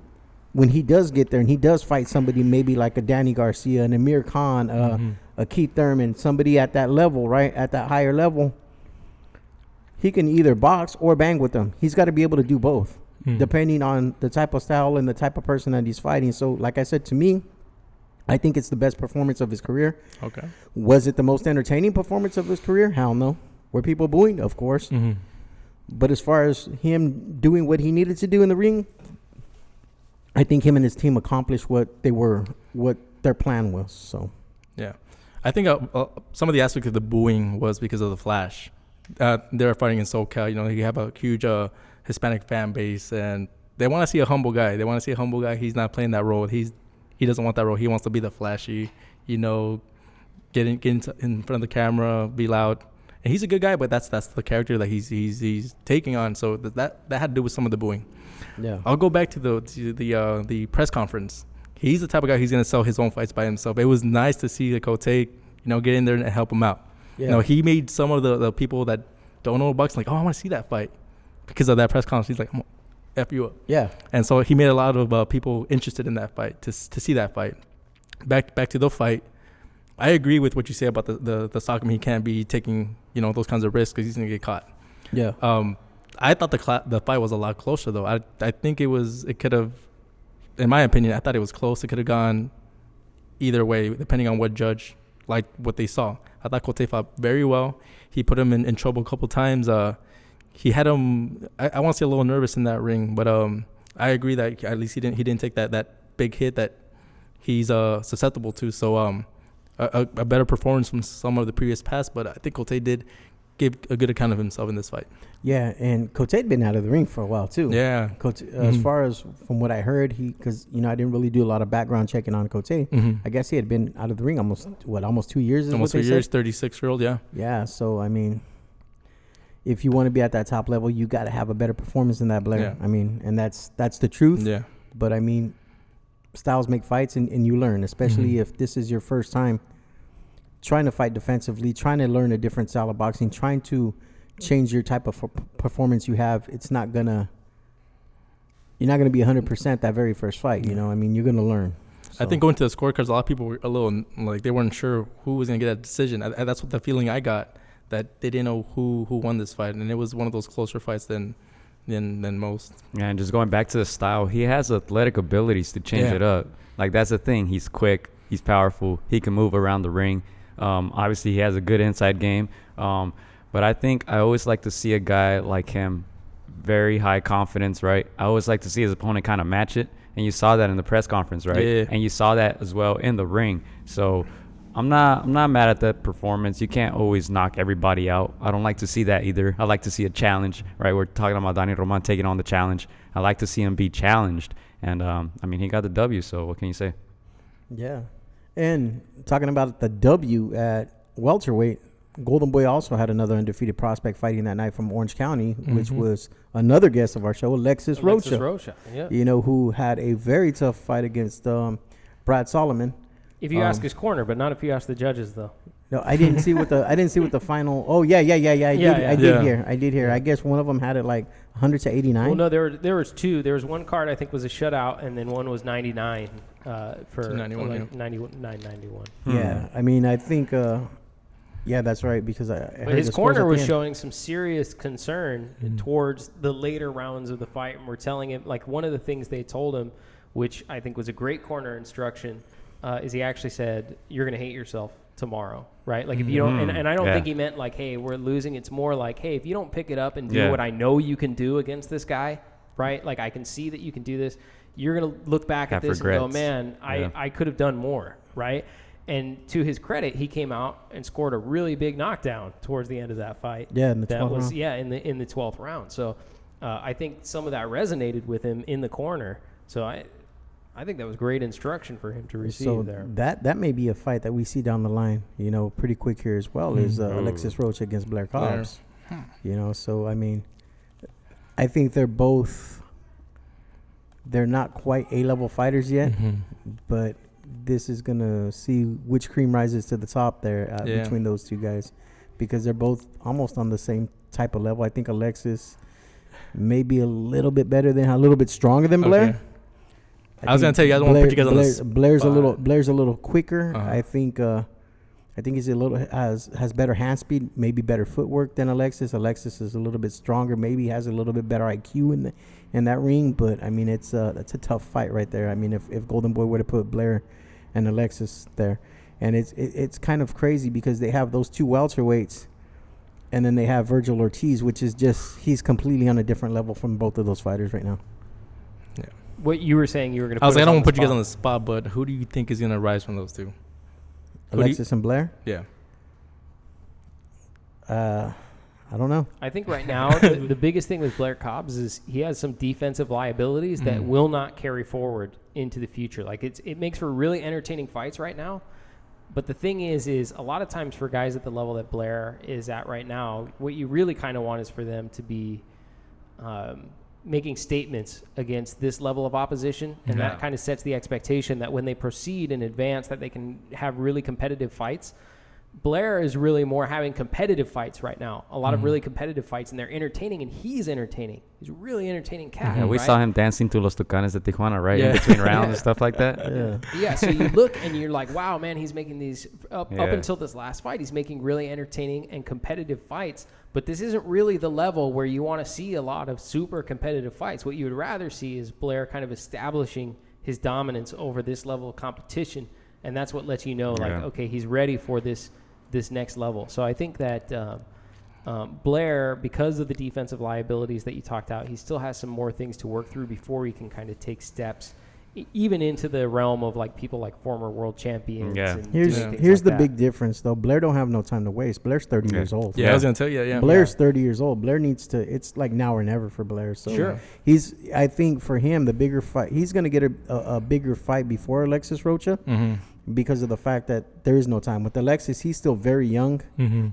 when he does get there and he does fight somebody maybe like a Danny Garcia, an Amir Khan, a Keith Thurman, somebody at that level, right, at that higher level, he can either box or bang with them. He's got to be able to do both, depending on the type of style and the type of person that he's fighting. So like I said, to me, I think it's the best performance of his career. Okay. Was it the most entertaining performance of his career? Hell no. Were people booing? Of course. But as far as him doing what he needed to do in the ring, I think him and his team accomplished what their plan was. So, yeah, I think some of the aspect of the booing was because of the flash. They were fighting in SoCal. You know, you have a huge Hispanic fan base, and they want to see a humble guy. They want to see a humble guy. He's not playing that role. He doesn't want that role. He wants to be the flashy, you know, get in front of the camera, be loud. And he's a good guy, but that's the character that he's taking on. So that had to do with some of the booing. Yeah. I'll go back to the press conference. He's the type of guy who's going to sell his own fights by himself. It was nice to see the Cote, you know, get in there and help him out. Yeah. You know, he made some of the people that don't know boxing like, oh, I want to see that fight because of that press conference. He's like, I'm gonna F you up. Yeah. And so he made a lot of people interested in that fight to see that fight. Back to the fight. I agree with what you say about the soccer. He can't be taking, you know, those kinds of risks because he's gonna get caught. Yeah. I thought the fight was a lot closer though. I think it could have, in my opinion, I thought it was close. It could have gone either way depending on what judge liked what they saw. I thought Cote fought very well. He put him in trouble a couple times. He had him. I want to say a little nervous in that ring, but I agree that at least he didn't take that big hit that he's susceptible to. So a better performance from some of the previous past, but I think Cote did give a good account of himself in this fight. Yeah, and Cote had been out of the ring for a while too. Yeah, Cote, as far as from what I heard, because you know I didn't really do a lot of background checking on Cote. I guess he had been out of the ring almost 2 years. Is almost what 2 years. 36-year-old. Yeah. Yeah. So I mean, if you want to be at that top level, you got to have a better performance than that, Blair. Yeah. I mean, and that's the truth. Yeah. But I mean, styles make fights, and you learn, especially if this is your first time trying to fight defensively, trying to learn a different style of boxing, trying to change your type of performance you have. You're not gonna be 100% that very first fight. You know, I mean, you're gonna learn. So. I think going to the scorecards, a lot of people were a little like they weren't sure who was gonna get that decision. That's what the feeling I got, that they didn't know who won this fight, and it was one of those closer fights than most. Yeah, and just going back to the style, he has athletic abilities to change it up. Like that's the thing. He's quick. He's powerful. He can move around the ring. Obviously, he has a good inside game. But I think I always like to see a guy like him, very high confidence, right? I always like to see his opponent kind of match it. And you saw that in the press conference, right? Yeah. And you saw that as well in the ring. So I'm not mad at that performance. You can't always knock everybody out. I don't like to see that either. I like to see a challenge, right? We're talking about Dani Roman taking on the challenge. I like to see him be challenged. And, I mean, he got the W, so what can you say? Yeah. And talking about the W at welterweight, Golden Boy also had another undefeated prospect fighting that night from Orange County, which was another guest of our show, Alexis Rocha. Yeah. You know, who had a very tough fight against Brad Solomon. If you ask his corner, but not if you ask the judges, though. No, I didn't see what the final. Oh yeah. I did hear. I guess one of them had it like 100 to 89. Well, no, there was two. There was one card I think was a shutout, and then one was 99 for 91, like 91. Yeah, I mean, I think. Yeah, that's right, because I heard his corner was showing some serious concern towards the later rounds of the fight, and we're telling him, like, one of the things they told him, which I think was a great corner instruction, is he actually said, "You're going to hate yourself tomorrow, right? Like if you don't, and I don't think he meant like, hey, we're losing. It's more like, hey, if you don't pick it up and do what I know you can do against this guy, right? Like I can see that you can do this. You're going to look back at this regrets. And go, man, I could have done more, right? And to his credit, he came out and scored a really big knockdown towards the end of that fight. Yeah, in the 12th round. Yeah, in the 12th round. So I think some of that resonated with him in the corner. So I think that was great instruction for him to receive there. That may be a fight that we see down the line, pretty quick here as well, is Alexis Rocha against Blair Cobbs. So, I mean, I think they're not quite A-level fighters yet, but this is going to see which cream rises to the top there between those two guys, because they're both almost on the same type of level. I think Alexis may be a little bit stronger than Blair. Okay. I was gonna tell you, I don't want to put you guys on the spot. Blair's a little quicker. I think he's has better hand speed, maybe better footwork than Alexis. Alexis is a little bit stronger, maybe has a little bit better IQ in that ring. But I mean, that's a tough fight right there. I mean, if Golden Boy were to put Blair and Alexis there, and it's kind of crazy because they have those two welterweights, and then they have Virgil Ortiz, which is he's completely on a different level from both of those fighters right now. Yeah. What you were saying, you were going to. I was like, I don't want to put you guys on the spot, but who do you think is going to rise from those two? Alexis and Blair? Yeah. I don't know. I think right now the biggest thing with Blair Cobbs is he has some defensive liabilities that will not carry forward into the future. Like it makes for really entertaining fights right now. But the thing is a lot of times for guys at the level that Blair is at right now, what you really kind of want is for them to be making statements against this level of opposition, and that kind of sets the expectation that when they proceed and advance that they can have really competitive fights. Blair is really more having competitive fights right now, a lot of really competitive fights, and they're entertaining, and he's entertaining. He's a really entertaining cat. Yeah, we saw him dancing to Los Tucanes de Tijuana, right? In between rounds and stuff like that. Yeah, so you look and you're like, wow, man, he's making these up until this last fight. He's making really entertaining and competitive fights. But this isn't really the level where you want to see a lot of super competitive fights. What you would rather see is Blair kind of establishing his dominance over this level of competition, and that's what lets you know, like, okay, he's ready for this next level. So I think that Blair, because of the defensive liabilities that you talked out, he still has some more things to work through before he can kind of take steps even into the realm of like people like former world champions. Yeah. Here's the big difference though. Blair don't have no time to waste. Blair's 30 years old. Yeah, I was gonna tell you. Yeah, Blair's 30 years old. Blair needs to. It's like now or never for Blair. So I think for him the bigger fight. He's gonna get a bigger fight before Alexis Rocha. Because of the fact that there is no time. With Alexis, he's still very young.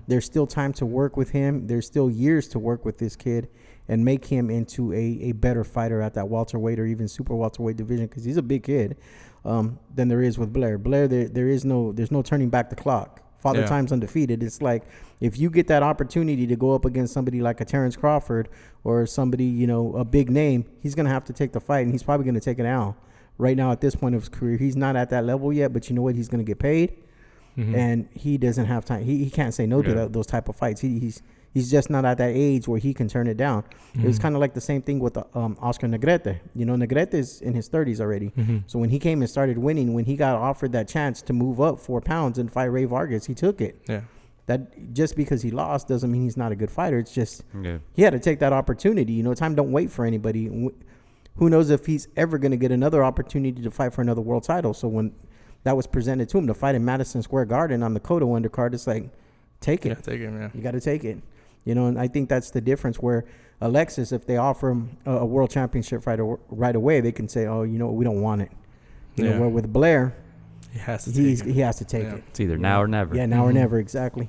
There's still time to work with him. There's still years to work with this kid and make him into a better fighter at that welterweight or even super welterweight division, because he's a big kid, than there is with Blair. Blair, there's no turning back the clock. Father Time's undefeated. It's like if you get that opportunity to go up against somebody like a Terrence Crawford or somebody, a big name, he's going to have to take the fight, and he's probably going to take an L. Right now, at this point of his career, he's not at that level yet, but you know what? He's going to get paid, and he doesn't have time. He can't say no to those type of fights. He's just not at that age where he can turn it down. It was kind of like the same thing with Oscar Negrete. Negrete is in his 30s already. So when he came and started winning, when he got offered that chance to move up 4 pounds and fight Ray Vargas, he took it. Yeah. That just because he lost doesn't mean he's not a good fighter. It's just he had to take that opportunity. Time don't wait for anybody. Who knows if he's ever going to get another opportunity to fight for another world title. So when that was presented to him to fight in Madison Square Garden on the Cotto undercard, it's like, take it. Yeah, take it, man. You got to take it. And I think that's the difference where Alexis, if they offer him a world championship fight right away, they can say, oh, we don't want it. Where with Blair, he has to take it. It's either now or never. Yeah, now or never, exactly.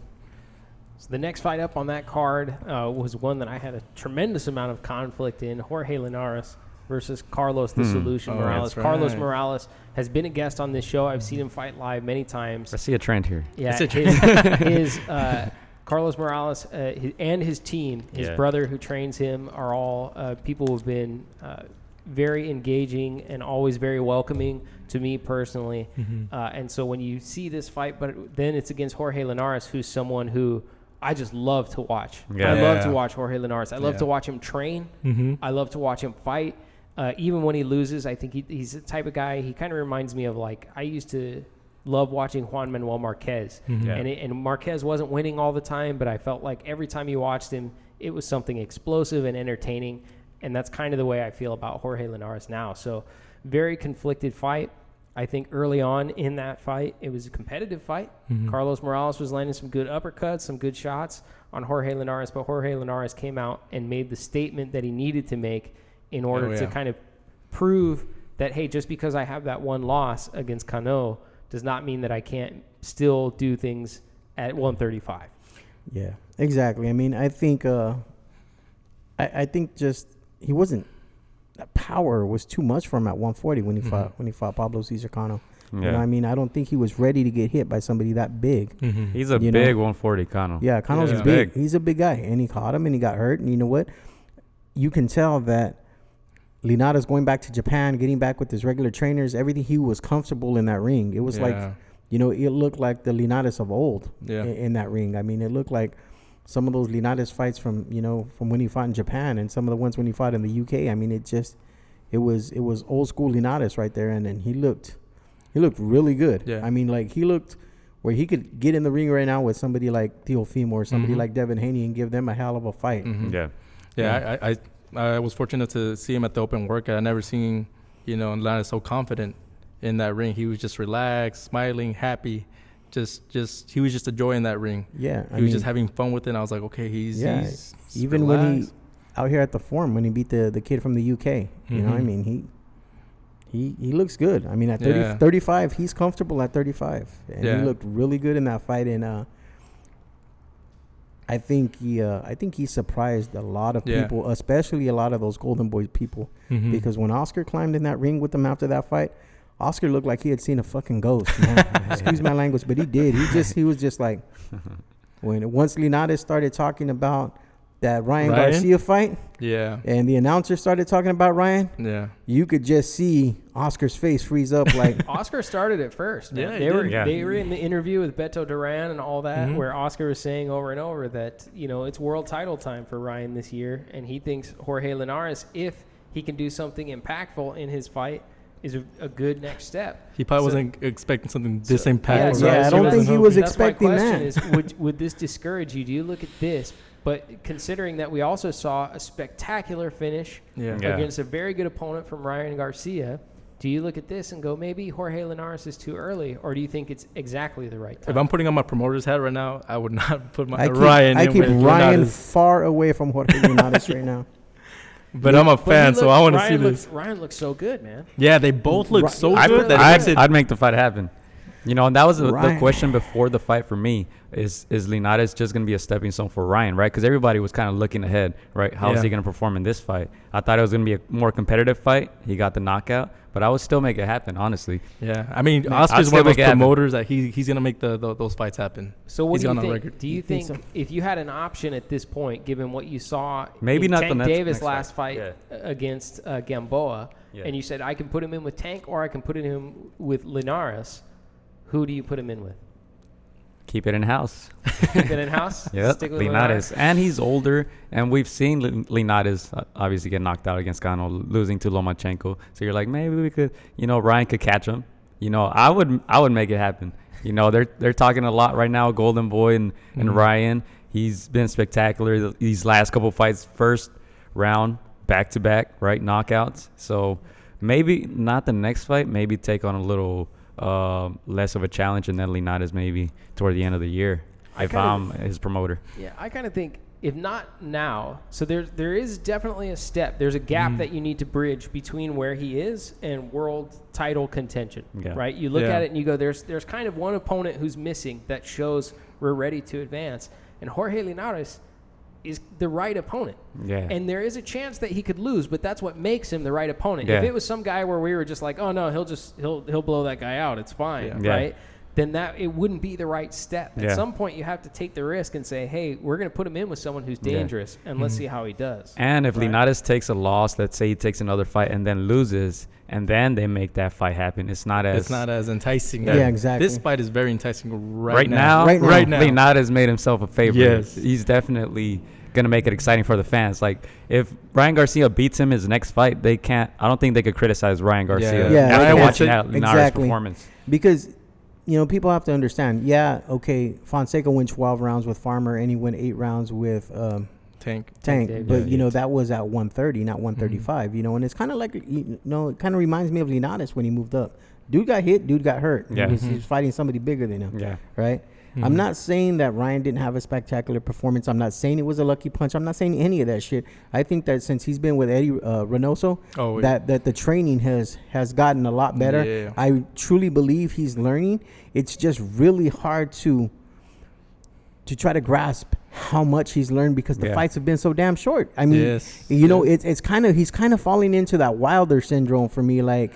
So the next fight up on that card was one that I had a tremendous amount of conflict in, Jorge Linares versus Carlos the Solution Morales. Right. Carlos Morales has been a guest on this show. I've seen him fight live many times. I see a trend here. Yeah, his Carlos Morales and his team, his brother who trains him, are all people who have been very engaging and always very welcoming to me personally. And so when you see this fight, but then it's against Jorge Linares, who's someone who I just love to watch. I love to watch Jorge Linares. I love to watch him train. I love to watch him fight. Even when he loses, I think he's the type of guy, he kind of reminds me of like, I used to love watching Juan Manuel Marquez. Mm-hmm. And Marquez wasn't winning all the time, but I felt like every time you watched him, it was something explosive and entertaining. And that's kind of the way I feel about Jorge Linares now. So very conflicted fight. I think early on in that fight, it was a competitive fight. Mm-hmm. Carlos Morales was landing some good uppercuts, some good shots on Jorge Linares, but Jorge Linares came out and made the statement that he needed to make in order to kind of prove that, hey, just because I have that one loss against Cano does not mean that I can't still do things at 135. Yeah, exactly. I mean, I think I think just he wasn't. That power was too much for him at 140 when he fought Pablo Cesar Cano. Yeah. You know, I mean, I don't think he was ready to get hit by somebody that big. Mm-hmm. He's a big 140 Cano. Yeah, Cano's big. He's a big guy, and he caught him and he got hurt. And you know what? You can tell that Linares going back to Japan, getting back with his regular trainers, everything, he was comfortable in that ring. It was like, you know, it looked like the Linares of old in that ring. I mean, it looked like some of those Linares fights from when he fought in Japan and some of the ones when he fought in the UK. I mean, it was old school Linares right there, and then he looked really good. Yeah. I mean, like, he looked where he could get in the ring right now with somebody like Teofimo or somebody like Devin Haney and give them a hell of a fight. Mm-hmm. Yeah. I was fortunate to see him at the open workout. I never seen, Linares so confident in that ring. He was just relaxed, smiling, happy. Just he was just enjoying that ring. Yeah, he was just having fun with it. And I was like, okay, he's even relaxed. When he out here at the Forum when he beat the kid from the UK. You know, I mean, he looks good. I mean, at 35, he's comfortable at 35, and he looked really good in that fight. And I think he surprised a lot of people, especially a lot of those Golden Boy people, because when Oscar climbed in that ring with him after that fight, Oscar looked like he had seen a fucking ghost, man. Excuse my language, but he did. He was just like, once Linares started talking about that Ryan Garcia fight, and the announcer started talking about Ryan, you could just see Oscar's face freeze up. Like Oscar started it first. They were in the interview with Beto Duran and all that, where Oscar was saying over and over that it's world title time for Ryan this year, and he thinks Jorge Linares, if he can do something impactful in his fight, is a good next step. He probably wasn't expecting something this impactful. Yeah, I don't think he was expecting that. That's my question is, would this discourage you? Do you look at this? But considering that we also saw a spectacular finish against a very good opponent from Ryan Garcia, do you look at this and go, maybe Jorge Linares is too early, or do you think it's exactly the right time? If I'm putting on my promoter's hat right now, I would not put my Ryan. I keep Ryan far away from Jorge Linares right now. But I'm a fan, so I want to see this. Ryan looks so good, man. Yeah, they both look so good. I'd make the fight happen. And that was the question before the fight for me. Is Linares just going to be a stepping stone for Ryan, right? Because everybody was kind of looking ahead, right? How is he going to perform in this fight? I thought it was going to be a more competitive fight. He got the knockout, but I would still make it happen, honestly. Yeah, I mean, Oscar's one of those promoters that he's going to make those fights happen. So what do you think? Do you think if you had an option at this point, given what you saw maybe in not Tank the Davis last fight against Gamboa, and you said, I can put him in with Tank or I can put him with Linares, who do you put him in with? Keep it in-house. Keep it in-house? Yeah, Linares. And he's older, and we've seen Linares obviously get knocked out against Cano, losing to Lomachenko. So you're like, maybe we could, Ryan could catch him. I would make it happen. They're talking a lot right now, Golden Boy and Ryan. He's been spectacular these last couple fights, first round, back-to-back, right, knockouts. So maybe not the next fight, maybe take on a little less of a challenge, and then Linares maybe toward the end of the year if I'm his promoter. Yeah, I kind of think if not now, so there is definitely a step. There's a gap that you need to bridge between where he is and world title contention, right? You look at it and you go, there's kind of one opponent who's missing that shows we're ready to advance, and Jorge Linares is the right opponent. Yeah. And there is a chance that he could lose, but that's what makes him the right opponent. Yeah. If it was some guy where we were just like, oh no, he'll blow that guy out, it's fine, right? Then it wouldn't be the right step. At some point you have to take the risk and say, hey, we're going to put him in with someone who's dangerous and let's see how he does. And if Linares takes a loss, let's say he takes another fight and then loses, and then they make that fight happen, it's not as enticing. Yeah, exactly. This fight is very enticing right now. Linares made himself a favorite. Yes. He's definitely going to make it exciting for the fans. Like, if Ryan Garcia beats him his next fight, I don't think they could criticize Ryan Garcia after watching that Linares performance. Because people have to understand. Yeah, okay, Fonseca went 12 rounds with Farmer, and he went 8 rounds with Tank. But that was at 130, not 135. And it's kind of like, it kind of reminds me of Linares when he moved up. Dude got hit, dude got hurt. Yeah. He's fighting somebody bigger than him. Yeah. Right. I'm not saying that Ryan didn't have a spectacular performance. I'm not saying it was a lucky punch. I'm not saying any of that shit. I think that since he's been with Eddie Reynoso, that the training has gotten a lot better. Yeah. I truly believe he's learning. It's just really hard to try to grasp how much he's learned because the fights have been so damn short. I mean, it's kind of he's kind of falling into that Wilder syndrome for me. Like,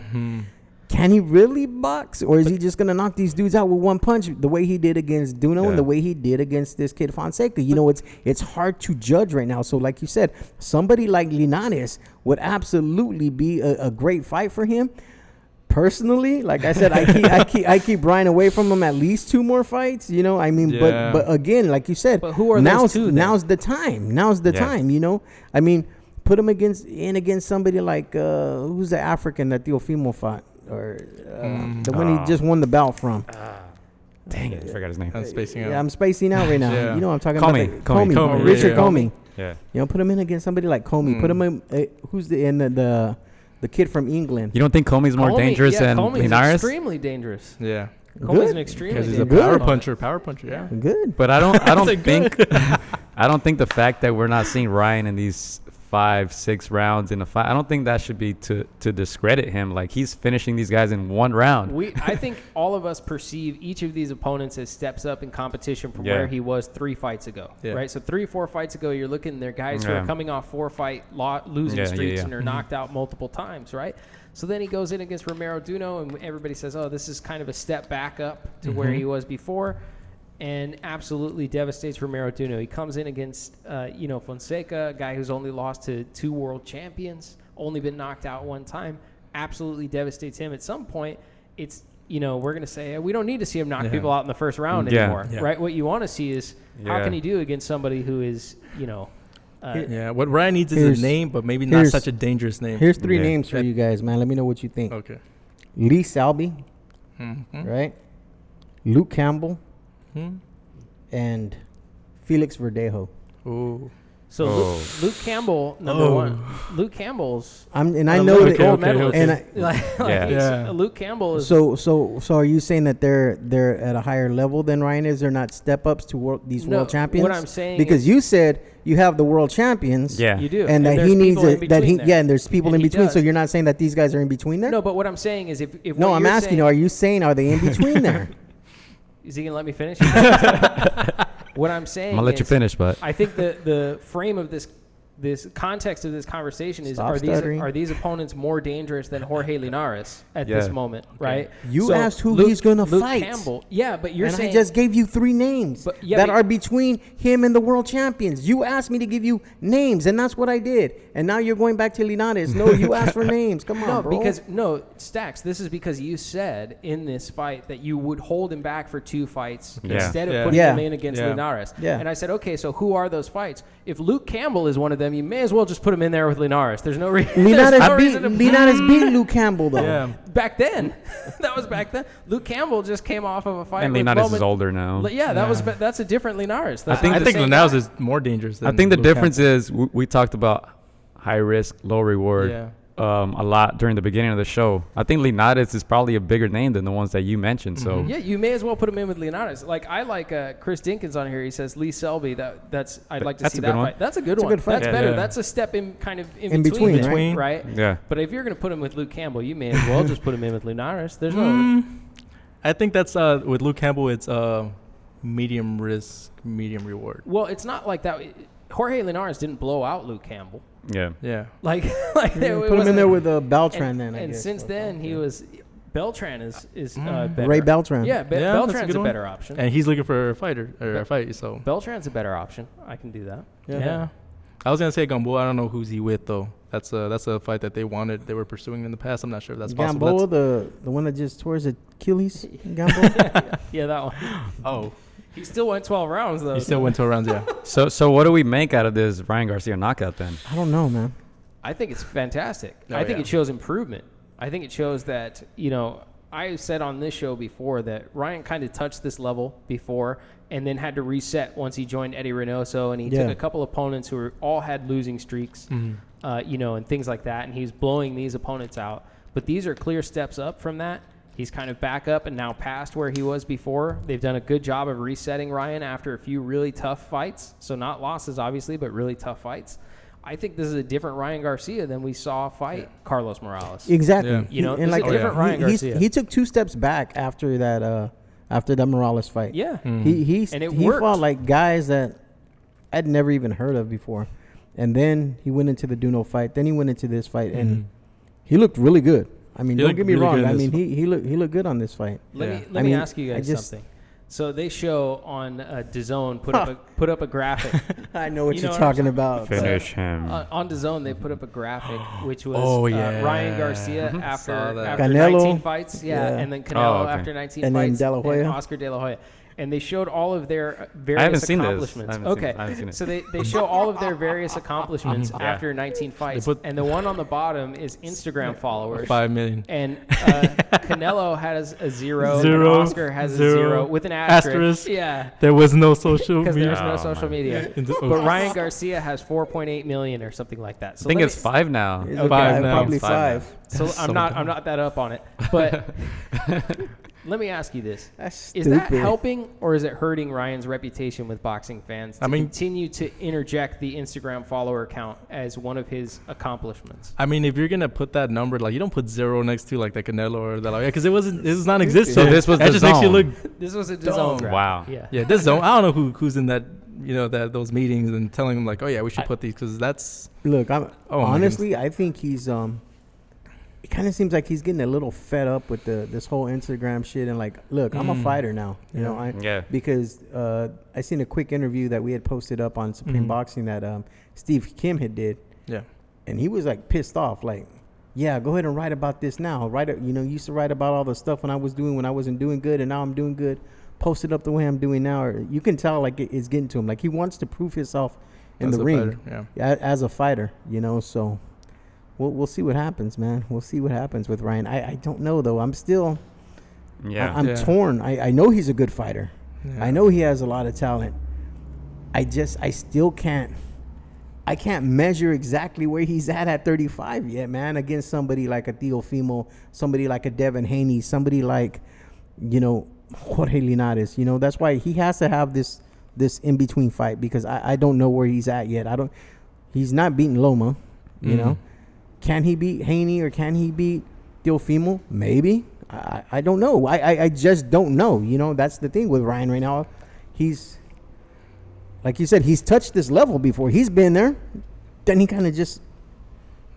can he really box, or is he just gonna knock these dudes out with one punch, the way he did against Duno and the way he did against this kid Fonseca? It's hard to judge right now. So, like you said, somebody like Linares would absolutely be a great fight for him. Personally, like I said, I keep Bryant away from him at least 2 more fights. But again, like you said, but who are those two? Now's the time. I mean, put him against somebody like who's the African that Teofimo fought, or the one he just won the belt from. Dang it, I forgot his name. I'm spacing out. Yeah, I'm spacing out right now. Yeah. I'm talking Comey. about Comey. Richard Comey. Yeah. Put him in against somebody like Comey. Put him in. Who's the kid from England? You don't think Comey's more dangerous than Comey's Linares? Extremely dangerous. Yeah. Comey's an extremely Because he's dangerous a opponent. power puncher. Yeah. Good. But I don't think I don't think the fact that we're not seeing Ryan in these 5-6 rounds in a fight, I don't think that should be to discredit him. Like, he's finishing these guys in 1 round. I think all of us perceive each of these opponents as steps up in competition from where he was 3 fights ago, right? So 3-4 fights ago, you're looking, they're guys who are coming off 4-fight losing streaks and are knocked out multiple times, right? So then he goes in against Romero Duno, and everybody says, oh, this is kind of a step back up to where he was before, and absolutely devastates Romero Duno. He comes in against, Fonseca, a guy who's only lost to 2 world champions, only been knocked out 1 time, absolutely devastates him. At some point, it's, we're going to say, we don't need to see him knock people out in the first round anymore, right? What you want to see is how can he do against somebody who is, what Ryan needs is a name, but maybe not such a dangerous name. Here's 3 names for you guys, man. Let me know what you think. Okay. Lee Selby, right? Luke Campbell, and Felix Verdejo. Ooh. So Luke Campbell, number 1. Luke Campbell's I know that gold medalist. And Luke Campbell is. So are you saying that they're at a higher level than Ryan is? They're not step ups to world champions. What I'm saying because you said you have the world champions. Yeah, you do, and that he needs and there's people in between. Does. So you're not saying that these guys are in between there. No, but what I'm saying is if no, I'm asking you, are you saying are they in between there? Is he gonna let me finish? What I'm saying I'm gonna let you finish, but I think the frame of this context of this conversation is are these opponents more dangerous than Jorge Linares at this moment, right? You asked who he's gonna fight. Campbell. Yeah, but you're and saying I just gave you 3 names that are between him and the world champions. You asked me to give you names, and that's what I did. And now you're going back to Linares. No, you asked for names. Come on, bro. Stacks. This is because you said in this fight that you would hold him back for 2 fights instead of putting him in against Linares. Yeah. And I said, okay, so who are those fights? If Luke Campbell is one of them, you may as well just put him in there with Linares. There's no reason. Linares beat Luke Campbell, though. Yeah. Back then. That was back then. Luke Campbell just came off of a fight. And Linares is older now. Yeah, that's a different Linares. I think Linares is more dangerous than I think the Luke difference Campbell. is we talked about high risk, low reward a lot during the beginning of the show. I think Linares is probably a bigger name than the ones that you mentioned. So yeah, you may as well put him in with Linares. Like I like Chris Dinkins on here. He says Lee Selby. I'd like to see that fight. That's a good one. Good fight. That's better. Yeah. That's a step in between, right? Yeah. But if you're gonna put him with Luke Campbell, you may as well just put him in with Linares. There's no. I think that's with Luke Campbell. It's medium risk, medium reward. Well, it's not like that. Jorge Linares didn't blow out Luke Campbell. Yeah. Like put him in there with Beltran then. And since then he was Beltran is better. Ray Beltran. Yeah, Beltran's a better option. And he's looking for a fight. So Beltran's a better option. I can do that. Yeah. I was gonna say Gamboa. I don't know who's he with though. That's a fight that they were pursuing in the past. I'm not sure if that's possible. Gamboa, the one that just tore his Achilles. Gamboa. Yeah, that one. Oh. He still went 12 rounds, though. He still went 12 rounds, yeah. So what do we make out of this Ryan Garcia knockout then? I don't know, man. I think it's fantastic. I think it shows improvement. I think it shows that, I said on this show before that Ryan kind of touched this level before and then had to reset once he joined Eddie Reynoso, and he took a couple opponents who all had losing streaks, and things like that, and he's blowing these opponents out. But these are clear steps up from that. He's kind of back up and now past where he was before. They've done a good job of resetting Ryan after a few really tough fights. So not losses, obviously, but really tough fights. I think this is a different Ryan Garcia than we saw fight Carlos Morales. Exactly. Yeah. This is a different Ryan Garcia. He took 2 steps back after that Morales fight. Yeah. He fought like guys that I'd never even heard of before. And then he went into the Duno fight. Then he went into this fight, and he looked really good. I mean, don't get me wrong. I mean, he looked good on this fight. Let me ask you guys something. So they show on DAZN put up a graphic. I know what you're talking about. Finish him. On DAZN they put up a graphic which was Ryan Garcia after Canelo. 19 fights, and then Canelo after 19 and fights, then De La Hoya. and Oscar De La Hoya. And they showed all of their various accomplishments. I haven't seen it. So they show all of their various accomplishments after 19 fights. And the one on the bottom is Instagram followers. 5 million. And Canelo has a 0. And Oscar has a 0 with an asterisk. Yeah. There was no social media. Because there's no social media. But Ryan Garcia has 4.8 million or something like that. So I think it's 5 now. Okay, probably 5. So I'm not that up on it. But let me ask you this. Is that helping or is it hurting Ryan's reputation with boxing fans to continue to interject the Instagram follower count as one of his accomplishments? I mean, if you're going to put that number, like you don't put 0 next to like the Canelo or the because it was non-existent. So this was the just makes you look this was a DAZN graph. Wow. Yeah, this zone. I don't know who's in that, those meetings and telling them like, oh yeah, we should put these because that's. Look, honestly, I think he's it kind of seems like he's getting a little fed up with this whole Instagram shit and like, look, I'm a fighter now, because I seen a quick interview that we had posted up on Supreme Boxing that Steve Kim had did, and he was like pissed off, like, yeah, go ahead and write about this now. Used to write about all the stuff when I wasn't doing good, and now I'm doing good. Post it up the way I'm doing now. Or you can tell like it's getting to him, like he wants to prove himself in the ring as a fighter, so. We'll see what happens, man. We'll see what happens with Ryan. I don't know, though. I'm still I'm torn. I know he's a good fighter. Yeah. I know he has a lot of talent. I still can't measure exactly where he's at 35 yet, man, against somebody like a Teofimo, somebody like a Devin Haney, somebody like, Jorge Linares. That's why he has to have this in-between fight because I don't know where he's at yet. He's not beating Loma, Can he beat Haney or can he beat Teofimo? Maybe. I don't know. I just don't know. That's the thing with Ryan right now. He's, like you said, he's touched this level before. He's been there. Then he kind of just,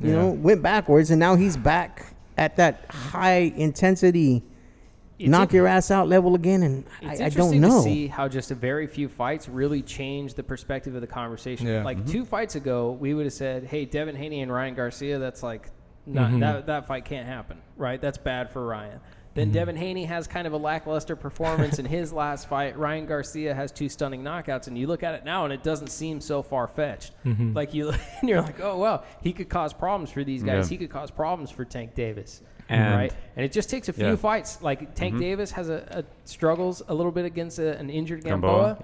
went backwards. And now he's back at that high intensity, knock your ass out level again. And I don't know. To see how just a very few fights really change the perspective of the conversation. Yeah. 2 fights ago, we would have said, hey, Devin Haney and Ryan Garcia, that's like, that fight can't happen, right? That's bad for Ryan. Then Devin Haney has kind of a lackluster performance in his last fight. Ryan Garcia has 2 stunning knockouts, and you look at it now, and it doesn't seem so far-fetched. Like you're like, oh, well, he could cause problems for these guys. He could cause problems for Tank Davis. And it just takes a few fights. Like Tank Davis has a struggles a little bit against an injured Gamboa,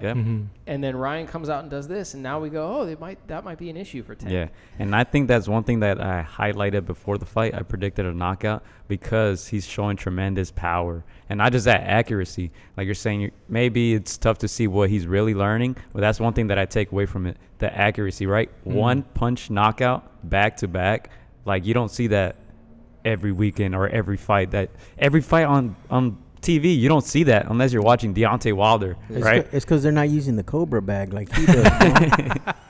and then Ryan comes out and does this, and now we go, oh, that might be an issue for Tank. Yeah, and I think that's one thing that I highlighted before the fight. I predicted a knockout because he's showing tremendous power, and not just that accuracy. Like you're saying, maybe it's tough to see what he's really learning, but that's one thing that I take away from it: the accuracy. Right, one punch knockout back to back. Like you don't see that every weekend or every fight on TV. You don't see that unless you're watching Deontay Wilder, right? It's because they're not using the Cobra bag like he does.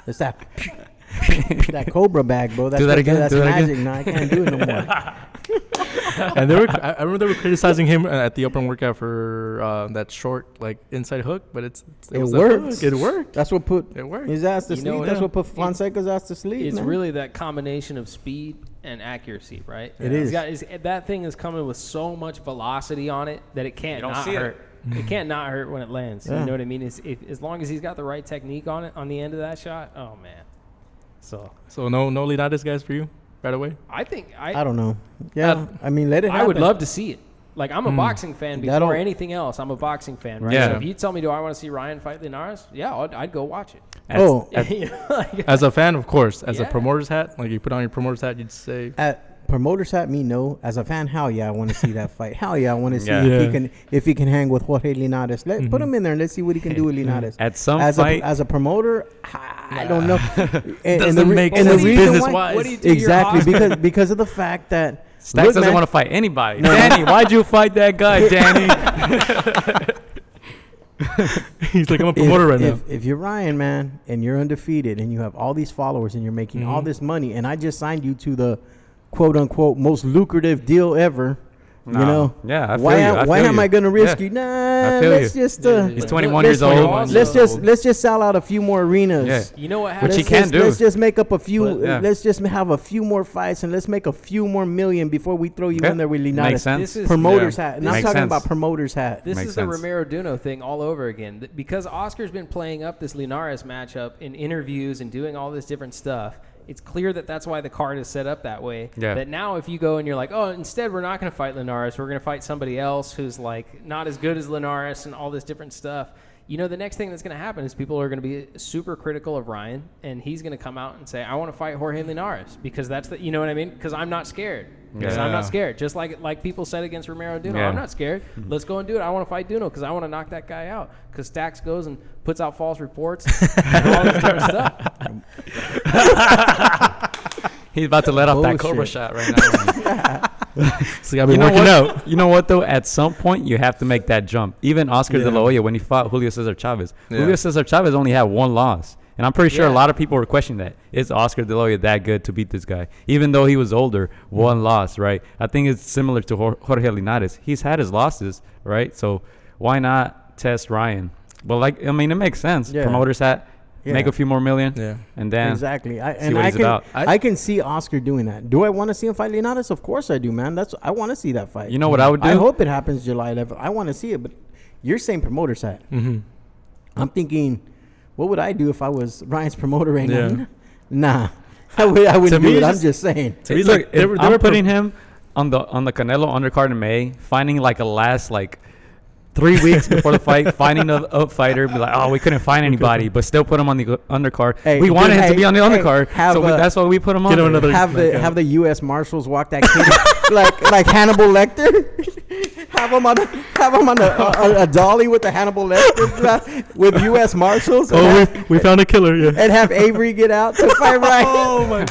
It's that Cobra bag, bro. That's do that again. That's do that magic. Again. No, I can't do it no more. And I remember they were criticizing him at the open workout for that short inside hook, but it worked. It worked. That's what put it worked. his ass to sleep. That's what put Fonseca's ass to sleep. It's man. really that combination of speed and accuracy, right? It is. That thing is coming with so much velocity on it that it can't not hurt. It can't not hurt when it lands. Yeah. You know what I mean? As long as he's got the right technique on it on the end of that shot, oh man. So no Linares guys for you right away? I think I don't know. Yeah, I mean, let it happen. I would love to see it. Like, I'm a boxing fan before anything else. I'm a boxing fan, right? Yeah. So if you tell me, do I want to see Ryan fight Linares? Yeah, I'd go watch it. As a fan, of course. As a promoter's hat, like you put on your promoter's hat, you'd say. At promoter's hat, me no. As a fan, hell yeah, I want to see that fight. Hell yeah, I want to see if he can hang with Jorge Linares. Put him in there and let's see what he can do with Linares. At some as fight, as a promoter, I don't know. Doesn't make sense business-wise. What do you do? Exactly, because of the fact that Stacks doesn't want to fight anybody. No. Danny, why'd you fight that guy, Danny? He's like, I'm a promoter right now. If you're Ryan, man, and you're undefeated and you have all these followers and you're making all this money, and I just signed you to the quote unquote most lucrative deal ever. No. You know, yeah. I feel why am I gonna risk you? Nah, let's just. He's 21 years old. Let's just sell out a few more arenas. Yeah. You know what happens? Which he can do. Let's just make up a few. Let's just have a few more fights and let's make a few more million before we throw you in there with Linares. Makes sense. Promoter's hat. And I'm talking about promoter's hat. This is the Romero Duno thing all over again. Because Oscar's been playing up this Linares matchup in interviews and doing all this different stuff. It's clear that that's why the card is set up that way. Yeah. That now if you go and you're like, oh, instead we're not going to fight Linares. We're going to fight somebody else who's like not as good as Linares and all this different stuff. You know, the next thing that's going to happen is people are going to be super critical of Ryan, and he's going to come out and say, I want to fight Jorge Linares because that's the, you know what I mean? Because I'm not scared. Because I'm not scared. Just like people said against Romero Duno. I'm not scared. Let's go and do it. I want to fight Duno because I want to knock that guy out. Because Stacks goes and puts out false reports and all this different stuff. He's about to let off that Cobra shot right now. So I've been working out. You know what, though? At some point, you have to make that jump. Even Oscar De La Hoya, when he fought Julio Cesar Chavez, Julio Cesar Chavez only had one loss. And I'm pretty sure a lot of people were questioning that. Is Oscar De La Hoya that good to beat this guy? Even though he was older, one loss, right? I think it's similar to Jorge Linares. He's had his losses, right? So why not test Ryan? But, like, I mean, it makes sense. Yeah. Promoter's hat. Yeah. Make a few more million, and then exactly. I can see Oscar doing that. Do I want to see him fight Linares? Of course I do, man. I want to see that fight. You know what I would do? I hope it happens July 11th. I want to see it, but you're saying promoter's hat. I'm thinking, what would I do if I was Ryan's promoter right now? Nah, I wouldn't do it. I'm just saying. Look, they were putting him on the Canelo undercard in May, finding like a last 3 weeks before the fight, finding a fighter, be like, oh, we couldn't find anybody, but still put him on the undercard. We wanted him to be on the undercard, so that's why we put him on. Have the U.S. Marshals walk that kid like Hannibal Lecter. have him on a dolly with the Hannibal Lecter with U.S. Marshals. We found a killer, and have Avery get out to fight Ryan. Oh my,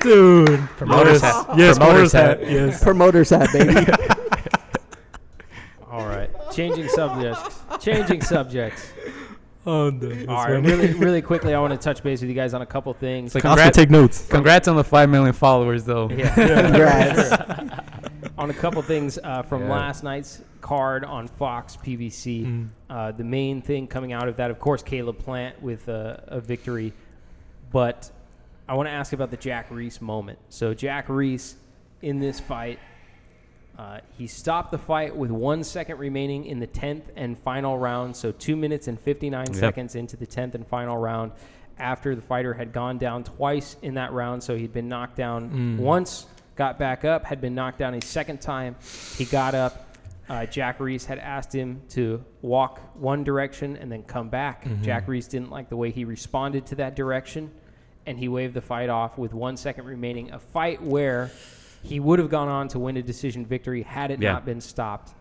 dude! Promoter's hat. Yes, promoter's hat. Yes, promoter's hat, baby. All right. Changing subjects. Oh, no. All right. Really quickly, I want to touch base with you guys on a couple things. Take notes. Congrats on the 5 million followers, though. Yeah. Congrats. On a couple things from last night's card on Fox PBC. The main thing coming out of that, of course, Caleb Plant with a victory. But I want to ask about the Jack Reese moment. So Jack Reese in this fight, he stopped the fight with 1 second remaining in the 10th and final round, so 2 minutes and 59 seconds into the 10th and final round after the fighter had gone down twice in that round. So he'd been knocked down once, got back up, had been knocked down a second time. He got up. Jack Reese had asked him to walk one direction and then come back. Jack Reese didn't like the way he responded to that direction, and he waved the fight off with 1 second remaining, a fight where he would have gone on to win a decision victory had it not been stopped.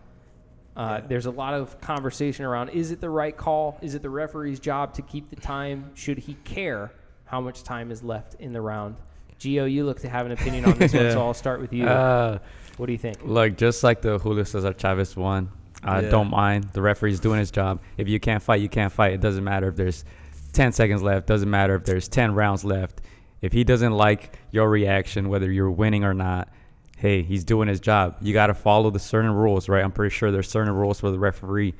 There's a lot of conversation around, is it the right call? Is it the referee's job to keep the time? Should he care how much time is left in the round? Gio, you look to have an opinion on this one, so I'll start with you. What do you think? Look, just like the Julio Cesar Chavez one, I don't mind. The referee's doing his job. If you can't fight, you can't fight. It doesn't matter if there's 10 seconds left. Doesn't matter if there's 10 rounds left. If he doesn't like your reaction, whether you're winning or not, hey, he's doing his job. You got to follow the certain rules, right? I'm pretty sure there's certain rules for the referee.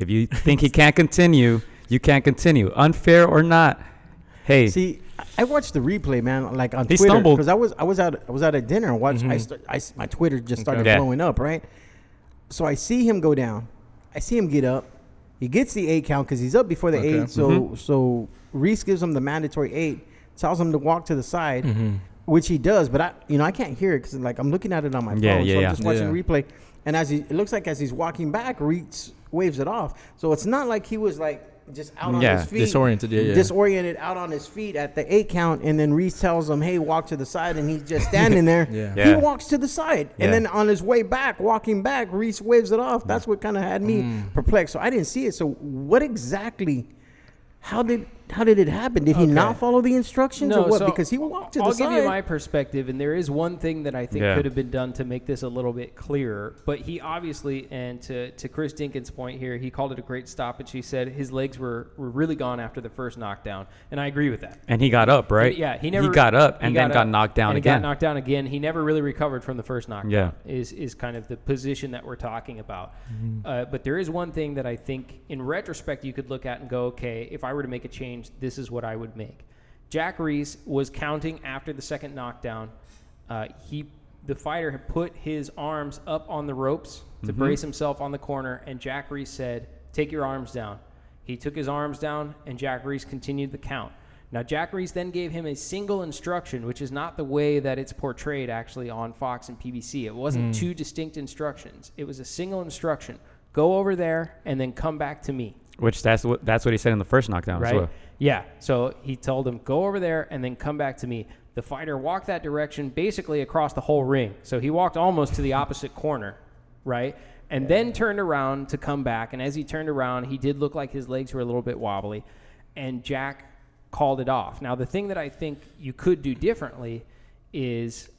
If you think he can't continue, you can't continue. Unfair or not, hey. See, I watched the replay, man, like on he Twitter, stumbled because I was out at dinner and watched. My Twitter just started blowing up, right? So I see him go down. I see him get up. He gets the 8 count because he's up before the 8. So Reese gives him the mandatory 8. Tells him to walk to the side. Which he does, but I can't hear it because like I'm looking at it on my phone, so I'm just watching the replay. And it looks like as he's walking back, Reitz waves it off. So it's not like he was like just out on his feet, disoriented out on his feet at the 8 count, and then Reitz tells him, "Hey, walk to the side," and he's just standing there. He walks to the side, and then on his way back, walking back, Reitz waves it off. That's what kind of had me perplexed. So I didn't see it. So what exactly? How did it happen? Did he not follow the instructions or what? So because he walked to the side. I'll give you my perspective, and there is one thing that I think could have been done to make this a little bit clearer. But he obviously, and to Chris Dinkin's point here, he called it a great stoppage. He said his legs were really gone after the first knockdown, and I agree with that. And he got up, right? He got up and then got knocked down again. He got knocked down again. He never really recovered from the first knockdown. Is kind of the position that we're talking about. But there is one thing that I think, in retrospect, you could look at and go, okay, if I were to make a change, this is what I would make. Jack Reese was counting after the second knockdown. The fighter had put his arms up on the ropes to brace himself on the corner, and Jack Reese said, "Take your arms down." He took his arms down, and Jack Reese continued the count. Now, Jack Reese then gave him a single instruction, which is not the way that it's portrayed actually on Fox and PBC. It wasn't two distinct instructions. It was a single instruction. Go over there and then come back to me. Which that's what he said in the first knockdown right? as well. Yeah. So he told him, go over there and then come back to me. The fighter walked that direction basically across the whole ring. So he walked almost to the opposite corner, right? And then turned around to come back. And as he turned around, he did look like his legs were a little bit wobbly. And Jack called it off. Now, the thing that I think you could do differently is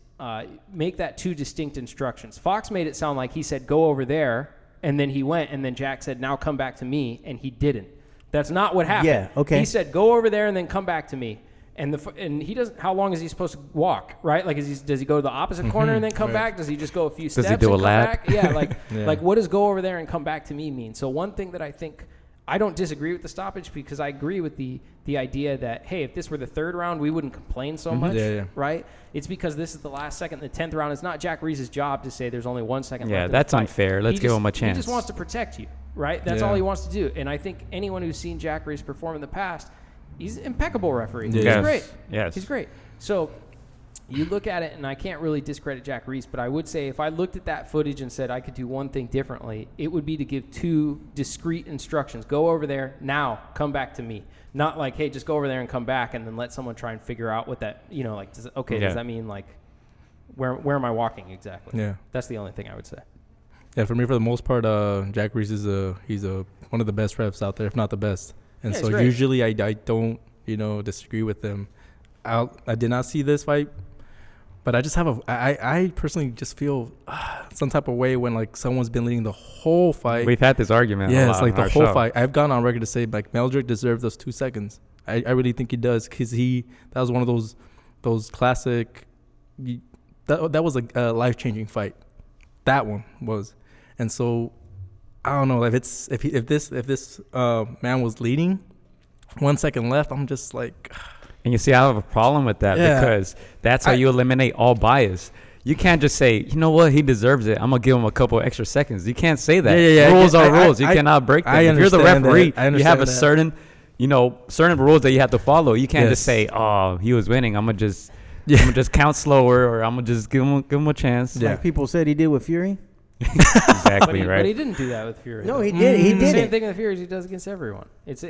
make that two distinct instructions. Fox made it sound like he said, go over there. And then he went, and then Jack said, now come back to me, and he didn't. That's not what happened. Yeah, okay. He said, go over there and then come back to me. And he doesn't. How long is he supposed to walk, right? Like, does he go to the opposite corner and then come back? Does he just go a few steps Does he do and a come lap? back? Yeah, like what does go over there and come back to me mean? So one thing that I think, I don't disagree with the stoppage because I agree with the idea that, hey, if this were the third round, we wouldn't complain so much, right? It's because this is the last second, the 10th round. It's not Jack Reese's job to say there's only 1 second left. Yeah, that's unfair. Let's give him a chance. He just wants to protect you, right? That's all he wants to do. And I think anyone who's seen Jack Reese perform in the past, he's an impeccable referee. Yes. He's great. Yes. He's great. So you look at it, and I can't really discredit Jack Reese, but I would say if I looked at that footage and said I could do one thing differently, it would be to give two discrete instructions. Go over there, now come back to me. Not like, hey, just go over there and come back and then let someone try and figure out what that, does that mean, like, where am I walking exactly? Yeah. That's the only thing I would say. Yeah, for me, for the most part, Jack Reese is one of the best refs out there, if not the best. And so usually I don't, disagree with him. I did not see this fight, but I just have I personally just feel some type of way when, like, someone's been leading the whole fight. We've had this argument. Yeah, it's like the whole fight. I've gone on record to say, like, Meldrick deserved those 2 seconds. I really think he does, because that was one of those classic. That was a life-changing fight. That one was, and so I don't know if this man was leading, 1 second left. I'm just like. And you see, I have a problem with that because that's how you eliminate all bias. You can't just say, you know what, he deserves it, I'm going to give him a couple extra seconds. You can't say that. Rules are rules. You cannot break them. If you're the referee, you have a certain rules that you have to follow. You can't just say, oh, he was winning, I'm going to just count slower, or I'm going to just give him a chance. Like people said he did with Fury. Exactly, right. But he didn't do that with Fury. No, he did. He did the it. same thing with Fury as he does against everyone. It's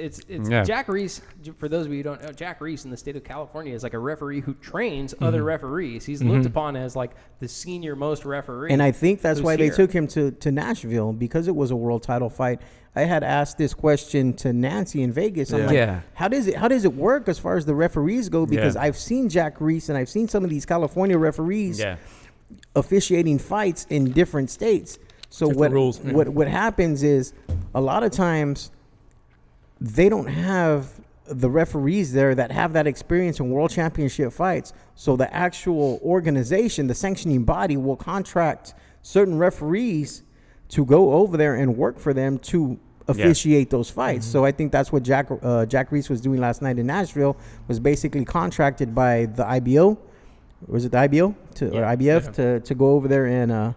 Jack Reese. For those of you who don't know, Jack Reese in the state of California is like a referee who trains other referees. He's looked upon as like the senior most referee. And I think that's why they took him to Nashville, because it was a world title fight. I had asked this question to Nancy in Vegas. I'm like, how does it work as far as the referees go? Because I've seen Jack Reese and I've seen some of these California referees officiating fights in different states. So what happens is a lot of times they don't have the referees there that have that experience in world championship fights. So the actual organization, the sanctioning body, will contract certain referees to go over there and work for them to officiate those fights. So I think that's what Jack Reese was doing last night in Nashville, was basically contracted by the IBO. Was it the IBO or IBF to go over there and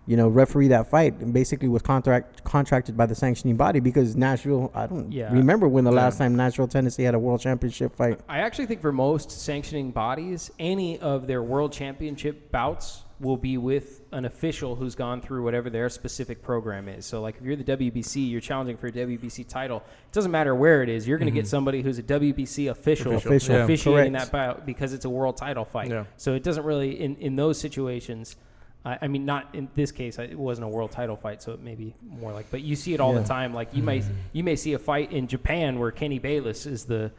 referee that fight, and basically was contracted by the sanctioning body, because Nashville, I don't remember when the last time Nashville, Tennessee had a world championship fight. I actually think for most sanctioning bodies, any of their world championship bouts will be with an official who's gone through whatever their specific program is. So, like, if you're the WBC, you're challenging for a WBC title, it doesn't matter where it is. You're going to get somebody who's a WBC official. Officiating that bout, because it's a world title fight. Yeah. So it doesn't really, in those situations, I mean, not in this case, it wasn't a world title fight, so it may be more like, but you see it all the time. Like, you may see a fight in Japan where Kenny Bayless is the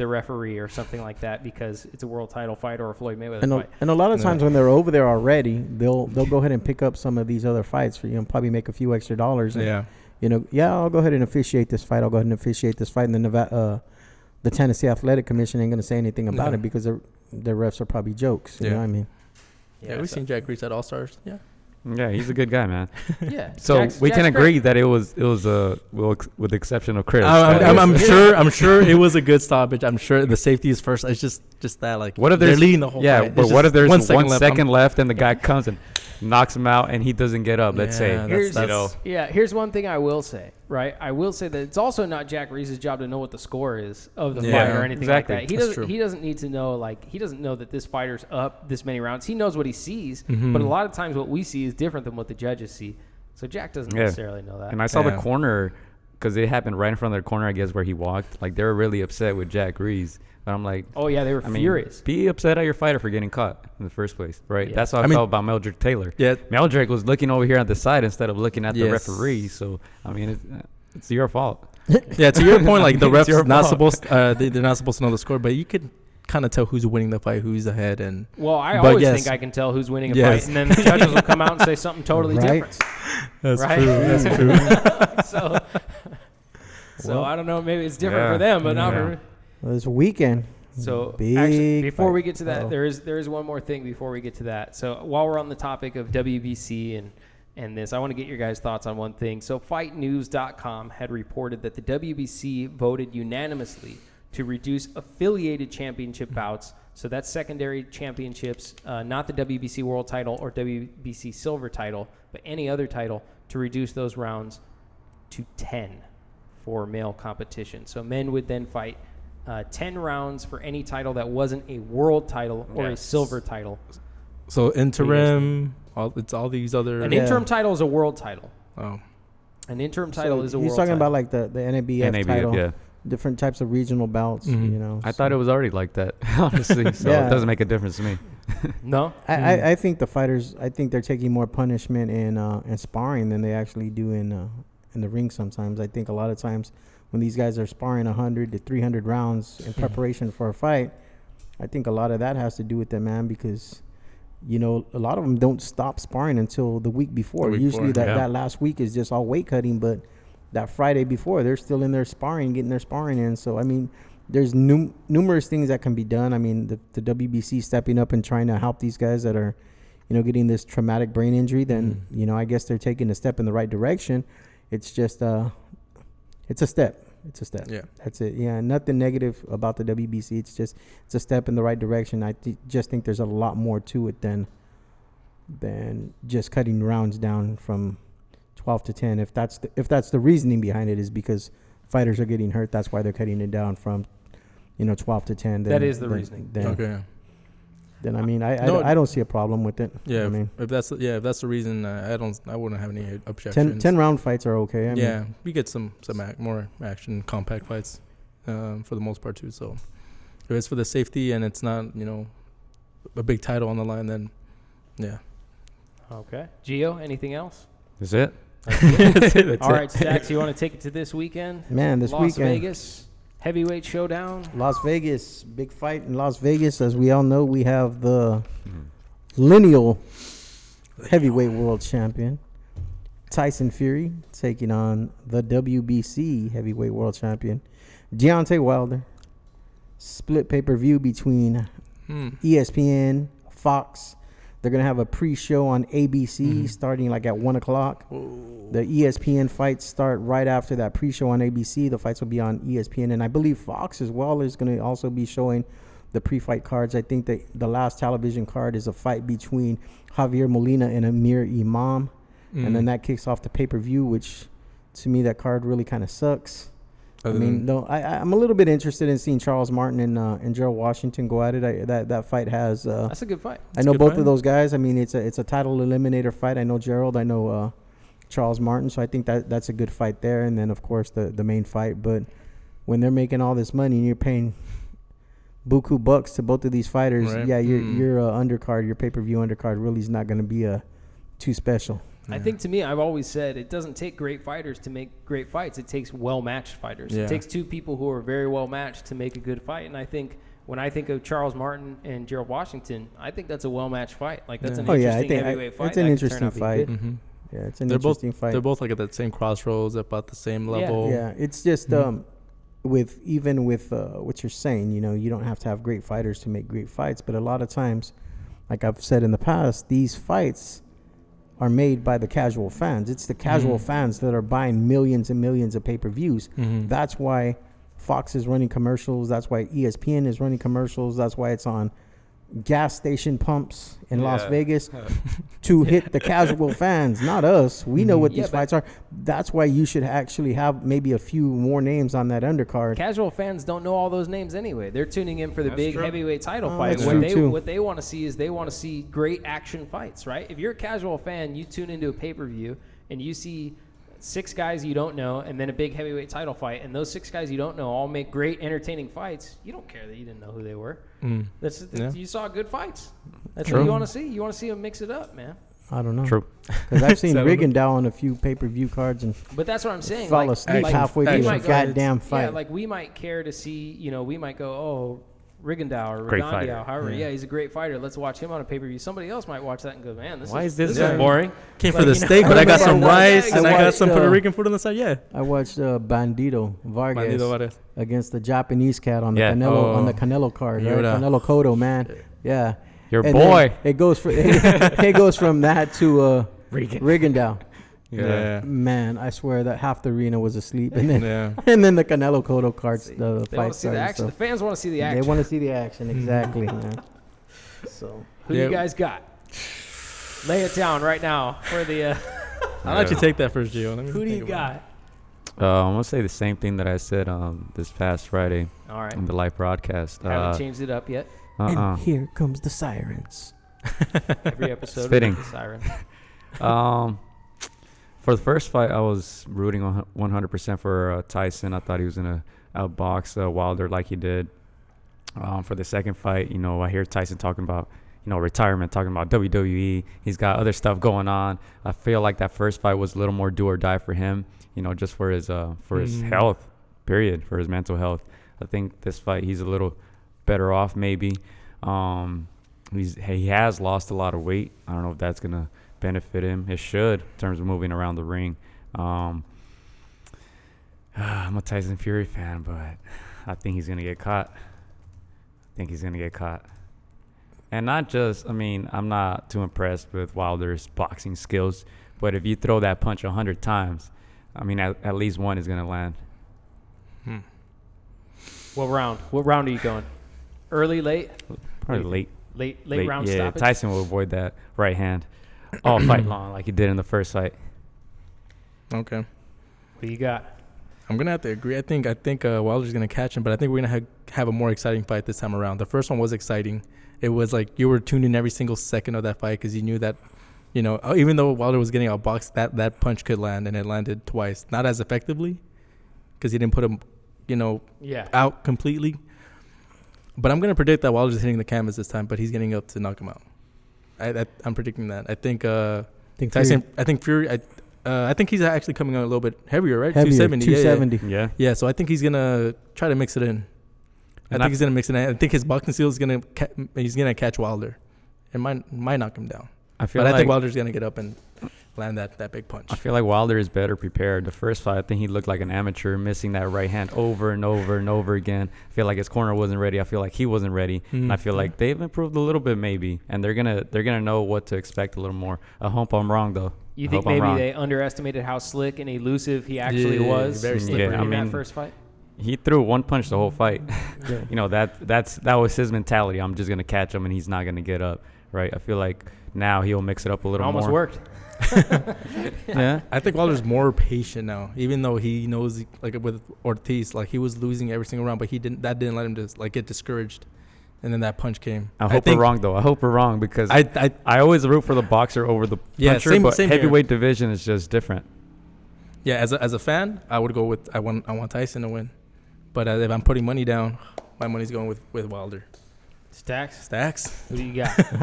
referee or something like that, because it's a world title fight or a Floyd Mayweather fight. And a lot of times when they're over there already, they'll go ahead and pick up some of these other fights for, probably make a few extra dollars. And, I'll go ahead and officiate this fight. And then the Tennessee Athletic Commission ain't going to say anything about it, because their refs are probably jokes. You know what I mean? Yeah, we've seen Jack Reese at All Stars. Yeah, he's a good guy, man. Yeah. So we can agree that it was with the exception of Chris. I'm sure it was a good stoppage. I'm sure the safety is first. It's just that, like, what if they're leading the whole fight. But what if there's 1 second left and the guy comes and knocks him out and he doesn't get up? Let's say. Here's one thing I will say. Right, I will say that it's also not Jack Reese's job to know what the score is of the fight or anything like that. He doesn't need to know, like, he doesn't know that this fighter's up this many rounds. He knows what he sees, but a lot of times what we see is different than what the judges see. So Jack doesn't necessarily know that. And I saw the corner, because it happened right in front of their corner, I guess, where he walked. Like, they were really upset with Jack Reese. But I'm like, oh yeah, they were furious. Be upset at your fighter for getting caught in the first place, right? Yeah. That's how I felt about Meldrick Taylor. Yeah, Meldrick was looking over here at the side instead of looking at the referee. So I mean, it's your fault. Yeah, to your point, like, the refs are not supposed. They're not supposed to know the score, but you could kind of tell who's winning the fight, who's ahead, and. Well, I always think I can tell who's winning a fight, and then the judges will come out and say something totally different. That's true. That's true. So I don't know. Maybe it's different for them, but not for me. Well, it's a weekend. So actually, before we get to that, there is one more thing before we get to that. So while we're on the topic of WBC and this, I want to get your guys' thoughts on one thing. So FightNews.com had reported that the WBC voted unanimously to reduce affiliated championship bouts. So that's secondary championships, not the WBC World title or WBC Silver title, but any other title, to reduce those rounds to 10 for male competition. So men would then fight 10 rounds for any title that wasn't a world title or a silver title. So interim, it's all these other. An interim title is a world title. Oh. An interim title is a world title. He's talking about, like, the NABF title. Different types of regional bouts, I thought it was already like that, honestly. So it doesn't make a difference to me. No? I think the fighters, they're taking more punishment in sparring than they actually do in the ring sometimes. I think a lot of times when these guys are sparring 100 to 300 rounds in preparation for a fight, I think a lot of that has to do with them, man, because, a lot of them don't stop sparring until the week before. Usually that last week is just all weight cutting, but that Friday before, they're still in there sparring, getting their sparring in. So, I mean, there's numerous things that can be done. I mean, the WBC stepping up and trying to help these guys that are, getting this traumatic brain injury, then, I guess they're taking a step in the right direction. It's just it's a step. It's a step. Yeah. That's it. Yeah, nothing negative about the WBC. It's a step in the right direction. I just think there's a lot more to it than just cutting rounds down from 12 to 10. If that's the reasoning behind it, is because fighters are getting hurt, that's why they're cutting it down from 12 to 10. That is the reasoning. Then I mean, I don't see a problem with it. Yeah, I mean, if that's the reason, I wouldn't have any objections. 10 round fights are okay. I mean, we get some more action, compact fights, for the most part too. So if it's for the safety and it's not a big title on the line, then yeah. Okay, Gio, anything else? That's it. All right, Stacks, you want to take it to this weekend? Man, this weekend, Las Vegas. Heavyweight showdown. Las Vegas, big fight in Las Vegas. As we all know, we have the lineal heavyweight world champion, Tyson Fury, taking on the WBC heavyweight world champion, Deontay Wilder. Split pay-per-view between ESPN, Fox. They're going to have a pre-show on ABC starting like at 1 o'clock. The ESPN fights start right after that pre-show on ABC. The fights will be on ESPN. And I believe Fox as well is going to also be showing the pre-fight cards. I think that the last television card is a fight between Javier Molina and Amir Imam. and then that kicks off the pay-per-view, which to me that card really kind of sucks. I'm a little bit interested in seeing Charles Martin and Gerald Washington go at it. That fight has that's a good fight. I know both of those guys. I mean, it's a title eliminator fight. I know Gerald. I know Charles Martin. So I think that's a good fight there. And then of course the main fight. But when they're making all this money and you're paying buku bucks to both of these fighters, right. your undercard, your pay-per-view undercard really is not going to be too special. I think to me, I've always said it doesn't take great fighters to make great fights. It takes well-matched fighters. Yeah. It takes two people who are very well-matched to make a good fight. And I think when I think of Charles Martin and Gerald Washington, I think that's a well-matched fight. Like that's an interesting heavyweight fight. It's an interesting fight. Mm-hmm. Yeah, it's an interesting fight. They're both like at that same crossroads, about the same level. Yeah, it's just with what you're saying, you don't have to have great fighters to make great fights. But a lot of times, like I've said in the past, these fights are made by the casual fans. It's the casual fans that are buying millions and millions of pay-per-views. That's why Fox is running commercials. That's why ESPN is running commercials. That's why it's on gas station pumps in Las Vegas to hit the casual fans, not us. We know what these fights are. That's why you should actually have maybe a few more names on that undercard. Casual fans don't know all those names anyway. They're tuning in for the big heavyweight title fight. What they want to see is they want to see great action fights, right? If you're a casual fan, you tune into a pay-per-view and you see 6 guys you don't know and then a big heavyweight title fight, and those 6 guys you don't know all make great entertaining fights. You don't care that you didn't know who they were. You saw good fights. That's what you want to see. You want to see them mix it up, man. I don't know. True. Because I've seen Rigondeaux on a few pay-per-view cards and but that's what I'm saying. fall asleep halfway through a goddamn fight. Yeah, like we might care to see, we might go, oh, Rigondeaux or Great Rigondeaux, fighter. however, he's a great fighter. Let's watch him on a pay-per-view. Somebody else might watch that and go, man, Why is this is boring? Came for the steak, but I got some rice and I got some Puerto watched, Rican food on the side. Yeah. I watched Bandido Vargas against the Japanese cat on the Canelo card. Right? Canelo Cotto, man. Yeah. Your boy. It goes from that to Rigondeaux. Yeah. Man, I swear that half the arena was asleep, and then the Canelo Cotto cards. The they fight want to see the action. So The fans want to see the action. they want to see the action, exactly. Man. So who you guys got? Lay it down right now for the. I'll let you take that first, Gio. Who do you got? I'm gonna say the same thing that I said this past Friday. All right. On the live broadcast. Haven't changed it up yet. And here comes the sirens. Every episode fitting. with the siren. For the first fight, I was rooting 100% for Tyson. I thought he was going to outbox Wilder like he did. For the second fight, I hear Tyson talking about, retirement, talking about WWE. He's got other stuff going on. I feel like that first fight was a little more do or die for him, just for his health, period, for his mental health. I think this fight, he's a little better off maybe. He has lost a lot of weight. I don't know if that's going to benefit him. It should in terms of moving around the ring. I'm a Tyson Fury fan, but I think he's gonna get caught. And not just, I'm not too impressed with Wilder's boxing skills, but if you throw that punch 100 times, at least one is gonna land. What round are you going? Early, late? Probably late. Late round yeah, stoppage? Tyson will avoid that right hand all fight long like he did in the first fight. Okay. What do you got? I'm gonna have to agree. I think Wilder's gonna catch him, but I think we're gonna have a more exciting fight this time around. The first one was exciting. It was like you were tuned in every single second of that fight because you knew that, even though Wilder was getting outboxed, that punch could land, and it landed twice, not as effectively, because he didn't put him, out completely. But I'm gonna predict that Wilder's hitting the canvas this time, but he's getting up to knock him out. I'm predicting that. I think Tyson. Fury. I think Fury. I think he's actually coming out a little bit heavier, right? Heavier, 270. 270. Yeah. So I think he's gonna try to mix it in. I think he's gonna mix it in. I think his boxing skill is he's gonna catch Wilder. It might knock him down. I think Wilder's gonna get up and land that big punch. I feel like Wilder is better prepared. The first fight, I think he looked like an amateur, missing that right hand over and over and over again. I feel like his corner wasn't ready. I feel like he wasn't ready. And I feel like they've improved a little bit maybe, and they're gonna know what to expect a little more. I hope I'm wrong though. You think maybe they underestimated how slick and elusive he actually was? Very slippery in that first fight. He threw one punch the whole fight. That was his mentality. I'm just gonna catch him and he's not gonna get up. Right? I feel like now he'll mix it up a little more. Almost worked. Yeah, I think Wilder's more patient now, even though he knows, like with Ortiz, like he was losing every single round, but that didn't let him just like get discouraged, and then that punch came. I hope we're wrong though. I hope we're wrong because I always root for the boxer over the puncher, but same heavyweight division is just different. Yeah, as a fan, I would go with I want Tyson to win, but if I'm putting money down, my money's going with Wilder. Stacks. Who do you got?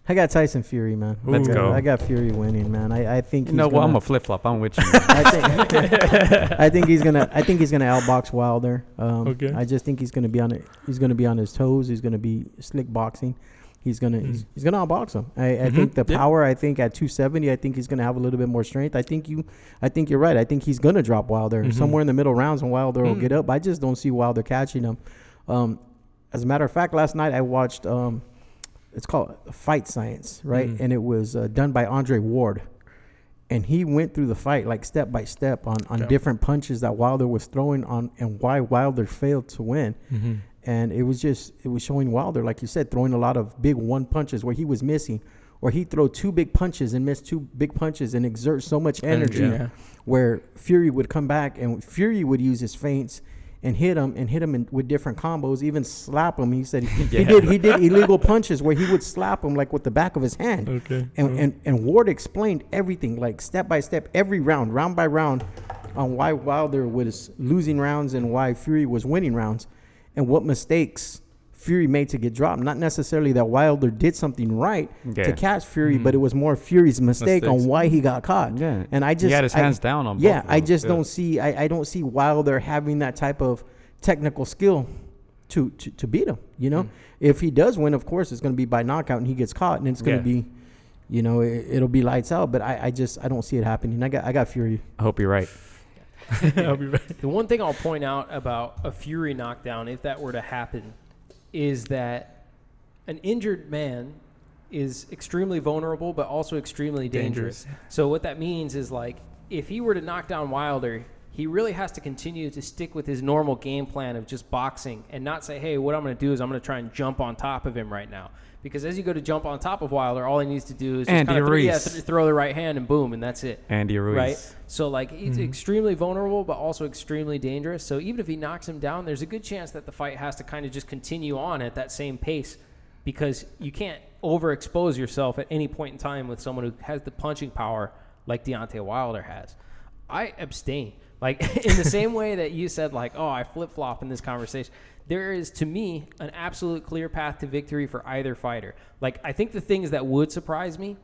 I got Tyson Fury, man. Let's go. I got Fury winning, man. I think I'm a flip flop. I'm with you. I think he's gonna outbox Wilder. Okay. I just think he's gonna be on his toes. He's gonna be slick boxing. He's gonna outbox him. I think the power. I think at 270, I think he's gonna have a little bit more strength. I think you're right. I think he's gonna drop Wilder somewhere in the middle rounds, and Wilder will get up. I just don't see Wilder catching him. As a matter of fact, last night I watched. It's called Fight Science, right? And it was done by Andre Ward, and he went through the fight like step by step on different punches that Wilder was throwing on and why Wilder failed to win. And it was showing Wilder, like you said, throwing a lot of big one punches where he was missing, or he throw two big punches and miss two big punches and exert so much energy where Fury would come back and Fury would use his feints and hit him with different combos, even slap him. He said he did illegal punches where he would slap him like with the back of his hand. Okay. And Ward explained everything like step by step, every round by round, on why Wilder was losing rounds and why Fury was winning rounds, and what mistakes Fury made to get dropped. Not necessarily that Wilder did something right to catch Fury, but it was more Fury's mistake on why he got caught. Yeah. And he had his hands down on both of them. I just don't see I don't see Wilder having that type of technical skill to beat him. If he does win, of course it's going to be by knockout and he gets caught, and it's going to be it'll be lights out, but I don't see it happening. I got Fury. I hope you're right. I'll be right. The one thing I'll point out about a Fury knockdown, if that were to happen, is that an injured man is extremely vulnerable, but also extremely dangerous. So what that means is, like, if he were to knock down Wilder, he really has to continue to stick with his normal game plan of just boxing and not say, hey, what I'm going to do is I'm going to try and jump on top of him right now. Because as you go to jump on top of Wilder, all he needs to do is just kind of throw the right hand and boom, and that's it. Andy Ruiz. Right? So, like, he's extremely vulnerable, but also extremely dangerous. So even if he knocks him down, there's a good chance that the fight has to kind of just continue on at that same pace, because you can't overexpose yourself at any point in time with someone who has the punching power like Deontay Wilder has. I abstain. Like, in the same way that you said, like, oh, I flip-flop in this conversation, there is, to me, an absolute clear path to victory for either fighter. Like, I think the things that would surprise me,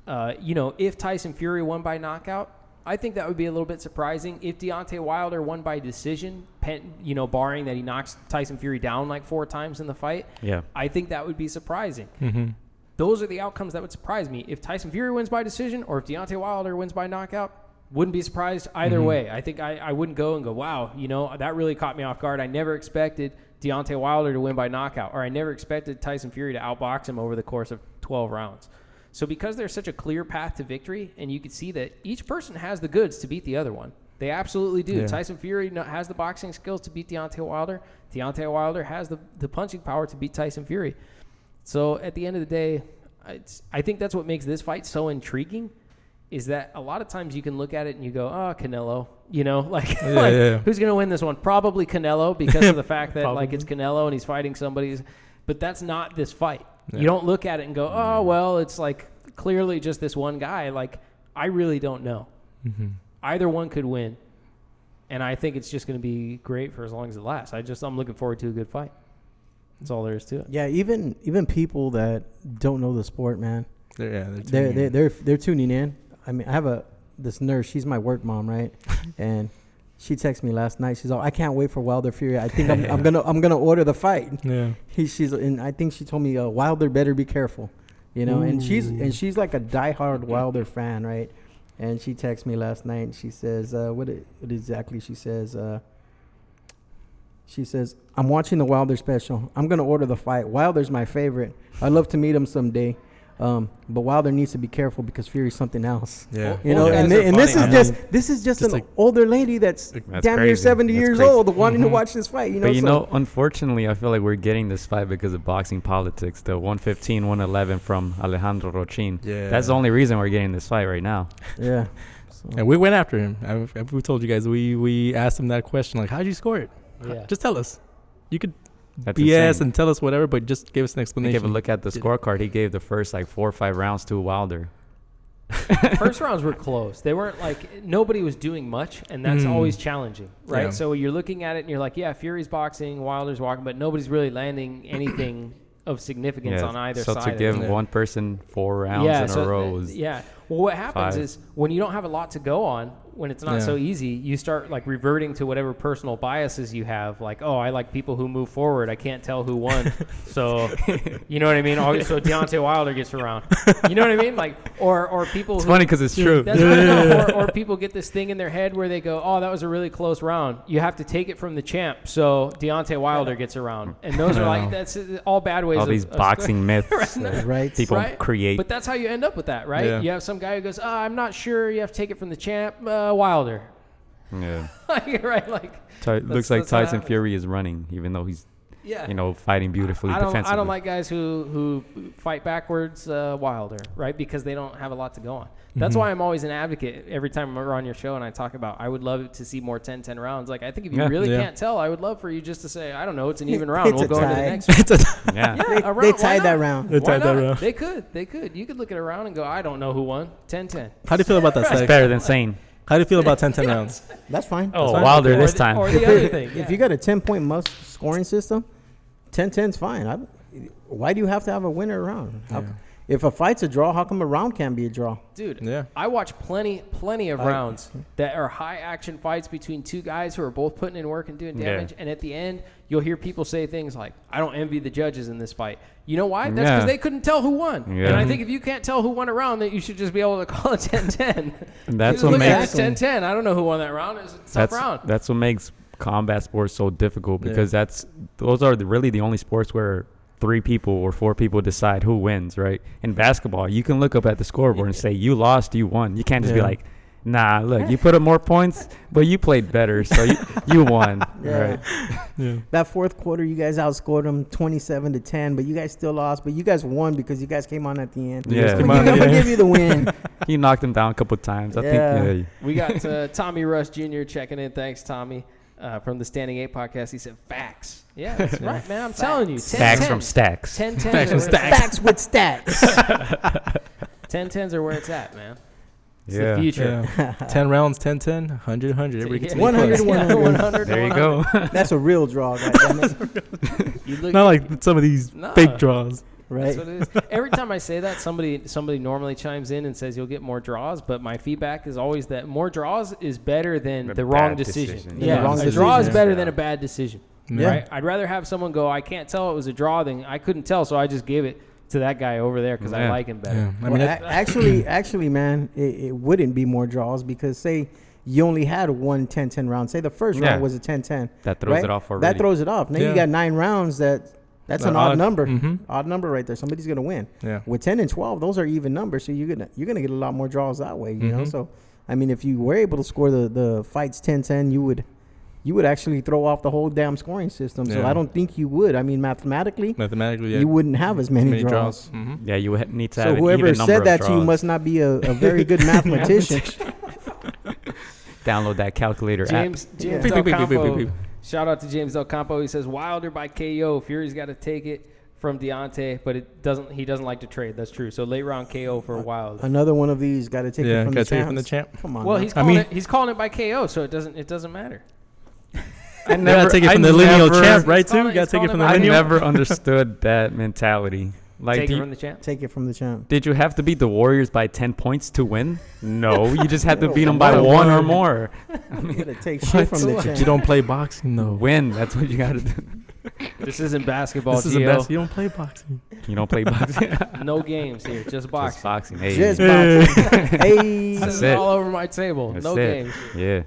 if Tyson Fury won by knockout, I think that would be a little bit surprising. If Deontay Wilder won by decision, barring that he knocks Tyson Fury down like 4 times in the fight, I think that would be surprising. Those are the outcomes that would surprise me. If Tyson Fury wins by decision or if Deontay Wilder wins by knockout, wouldn't be surprised either way. I think I wouldn't go and go, wow, that really caught me off guard. I never expected Deontay Wilder to win by knockout, or I never expected Tyson Fury to outbox him over the course of 12 rounds. So because there's such a clear path to victory, and you can see that each person has the goods to beat the other one. They absolutely do. Yeah. Tyson Fury has the boxing skills to beat Deontay Wilder. Deontay Wilder has the punching power to beat Tyson Fury. So at the end of the day, I think that's what makes this fight so intriguing, is that a lot of times you can look at it and you go, oh, Canelo, who's going to win this one? Probably Canelo, because of the fact that it's Canelo and he's fighting somebody. But that's not this fight. Yeah. You don't look at it and go, oh, well, it's like clearly just this one guy. Like, I really don't know. Either one could win. And I think it's just going to be great for as long as it lasts. I'm looking forward to a good fight. That's all there is to it. Yeah, even people that don't know the sport, man, they're tuning in. I mean, I have this nurse. She's my work mom, right? And she texted me last night. She's all, I can't wait for Wilder Fury. I think I'm gonna order the fight. Yeah. And I think she told me Wilder better be careful, And she's like a diehard Wilder fan, right? And she texted me last night. And she says, what exactly she says? She says, I'm watching the Wilder special. I'm gonna order the fight. Wilder's my favorite. I'd love to meet him someday. But Wilder needs to be careful because Fury's something else. Yeah. You know, and this is just an like, older lady that's damn near 70 years old wanting to watch this fight. You know, but you know, unfortunately, I feel like we're getting this fight because of boxing politics. The 115, 111 from Alejandro Rochin. Yeah. That's the only reason we're getting this fight right now. Yeah. So. And we went after him. We told you guys, we asked him that question, like, how'd you score it? Yeah. Just tell us. You could That's BS insane. and tell us whatever, but just give us an explanation. Give a look at the scorecard. He gave the first like 4 or 5 rounds to Wilder. First rounds were close. They weren't like nobody was doing much, and that's always challenging, right? Yeah. So you're looking at it and you're like, yeah, Fury's boxing, Wilder's walking, but nobody's really landing anything of significance on either side. So to give one person 4 rounds in a row was Well, what happens 5. is when you don't have a lot to go on, when it's not so easy, you start like reverting to whatever personal biases you have. Like, oh, I like people who move forward. I can't tell who won. So, you know what I mean? So Deontay Wilder gets around. You know what I mean? Like, or people. It's funny because it's true. That's right. Or people get this thing in their head where they go, oh, that was a really close round. You have to take it from the champ. So Deontay Wilder gets around. And those are like, that's all bad ways all these boxing myths Right. people create. But that's how you end up with that, right? Yeah. You have some guy who goes, I'm not sure. You have to take it from the champ, Wilder. Yeah. Right? Like, looks like Tyson Fury is running, even though he's, fighting beautifully defensively. I don't like guys who fight backwards Wilder, right? Because they don't have a lot to go on. That's why I'm always an advocate every time we're on your show and I talk about I would love to see more 10-10 rounds. Like, I think if you really can't tell, I would love for you just to say, I don't know, it's an even round. We'll go into the next one. They tied that round. They tied that round. They could. You could look at a round and go, I don't know who won. 10-10. How do you feel about that, It's Sykes? better than saying, How do you feel about 10-10 rounds? That's fine. oh, fine. Wilder this the, time. Or the other thing. If you got a 10-point must scoring system, 10-10's fine. Why do you have to have a winner round? If a fight's a draw, how come a round can't be a draw? Dude, Yeah. I watch plenty of rounds that are high action fights between two guys who are both putting in work and doing damage. And at the end, you'll hear people say things like, I don't envy the judges in this fight. You know why? That's because they couldn't tell who won. Yeah. And I think if you can't tell who won a round, then you should just be able to call it 10-10. And that's what what makes makes 10-10. I don't know who won that round. It was a tough round. That's what makes combat sports so difficult because those are really the only sports where 3 people or 4 people decide who wins, right? In basketball, you can look up at the scoreboard and say, you lost, you won. You can't just be like, nah, look, you put up more points, but you played better, so you won, right? Yeah. That fourth quarter, you guys outscored them 27-10, but you guys still lost. But you guys won because you guys came on at the end. Yeah. I'm going to give you the win. You knocked him down a couple of times. I think We got Tommy Rush Jr. checking in. Thanks, Tommy. From the Standing 8 podcast, he said facts. Yeah, that's right, man. I'm telling you. Facts from stacks. 10-10. Facts from stacks. Facts with stats. 10-10s are where it's at, man. It's Yeah. the future. Yeah. 10 rounds, 10-10, 100, 100. Everybody gets 100, 100. There you go. That's a real draw, goddammit. You look Not like some of these fake draws. Right? That's what it is. Every time I say that, somebody normally chimes in and says you'll get more draws, but my feedback is always that more draws is better than the wrong decision. Yeah, wrong a draw is decision. better than a bad decision. Yeah. Right? I'd rather have someone go, I can't tell it was a draw than I couldn't tell, so I just gave it to that guy over there because I like him better. Yeah. I Well, mean, actually, man, it wouldn't be more draws because say you only had one 10-10 round. Say the first round was a 10-10. That throws it off already. That throws it off. Now you got 9 rounds that's an odd number. Odd number right there. Somebody's gonna win. Yeah. With 10 and 12, those are even numbers. So you're gonna get a lot more draws that way. You know. So I mean, if you were able to score the fights 10-10, you would actually throw off the whole damn scoring system. So Yeah. I don't think you would. I mean, mathematically, yeah. you wouldn't have as many draws. Yeah, you would need to So have an whoever even number said of that to you draws. must not be a very good mathematician. Download that calculator James Beep, Del beep, beep, beep, Campo. beep, beep. Shout out to James Del Campo. He says Wilder by KO. Fury's got to take it from Deontay, but he doesn't like to trade. That's true. So late round KO for Wilder. Another one of these got to take it from the gotta take it from the champ. champ. Come on. Well, now. he's calling it by KO, so it doesn't matter. You gotta take it from the lineal champ, right? Too. You gotta take it from the I lineal. never understood that mentality. Like, Take it from the champ. Take it from the champ. did you have to beat the Warriors by 10 points to win? No, you just had to beat them by 1 or more. You got to take shit from the But champ. you don't play boxing, though. Win. That's what you got to do. This isn't basketball, This is the Gio. best. You don't play boxing. You don't play boxing. No games here, just Just boxing. boxing. Hey. Just boxing. Hey. This is it. all over my table. That's No it. games. Yeah.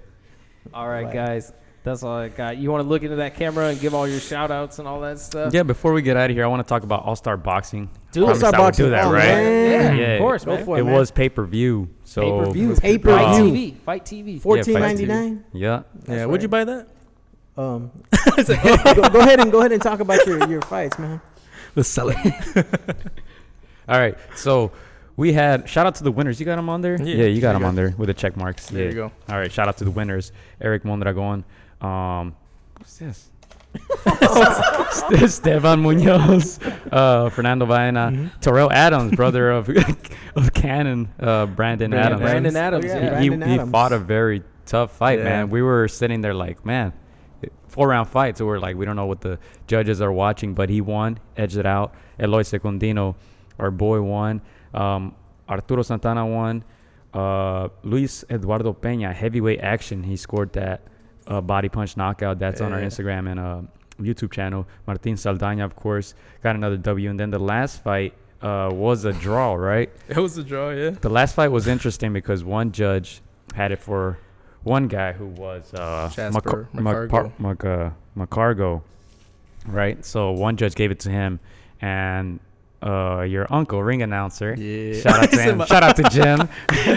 All right, guys. That's all I got. You want to look into that camera and give all your shout-outs and all that stuff? Yeah, before we get out of here, I want to talk about All-Star Boxing. Do Promise All-Star I would Boxing. do that, Oh, right? man. Yeah, of course, man. for It man. was pay-per-view. So Pay-per-view. Fight Pay-per-view. TV. Fight TV. $14.99. Yeah. Yeah, would you buy that? Go ahead and talk about your fights, man. Let's sell it. All right. So we had shout out to the winners. You got them on there? Yeah, you got there them you on there with the check marks. There you go. All right. Shout out to the winners. Eric Mondragon. What's this? Esteban Munoz, Fernando Baena, Terrell Adams, brother of Cannon, Brandon Adams. Brandon Adams. Oh, yeah, Yeah. Brandon He Adams. fought a very tough fight, Yeah. man. We were sitting there like, man, 4-round fight. So we're like, we don't know what the judges are watching, but he won, edged it out. Eloy Secundino, our boy, won. Arturo Santana won. Luis Eduardo Peña, heavyweight action. He scored that body punch knockout. That's on our Instagram and YouTube channel. Martin Saldaña, of course, got another W. And then the last fight was a draw, right? It was a draw, yeah. The last fight was interesting because one judge had it for one guy who was Jasper Macargo, right? So one judge gave it to him, and your uncle, ring announcer, shout out to him, shout out to Jim.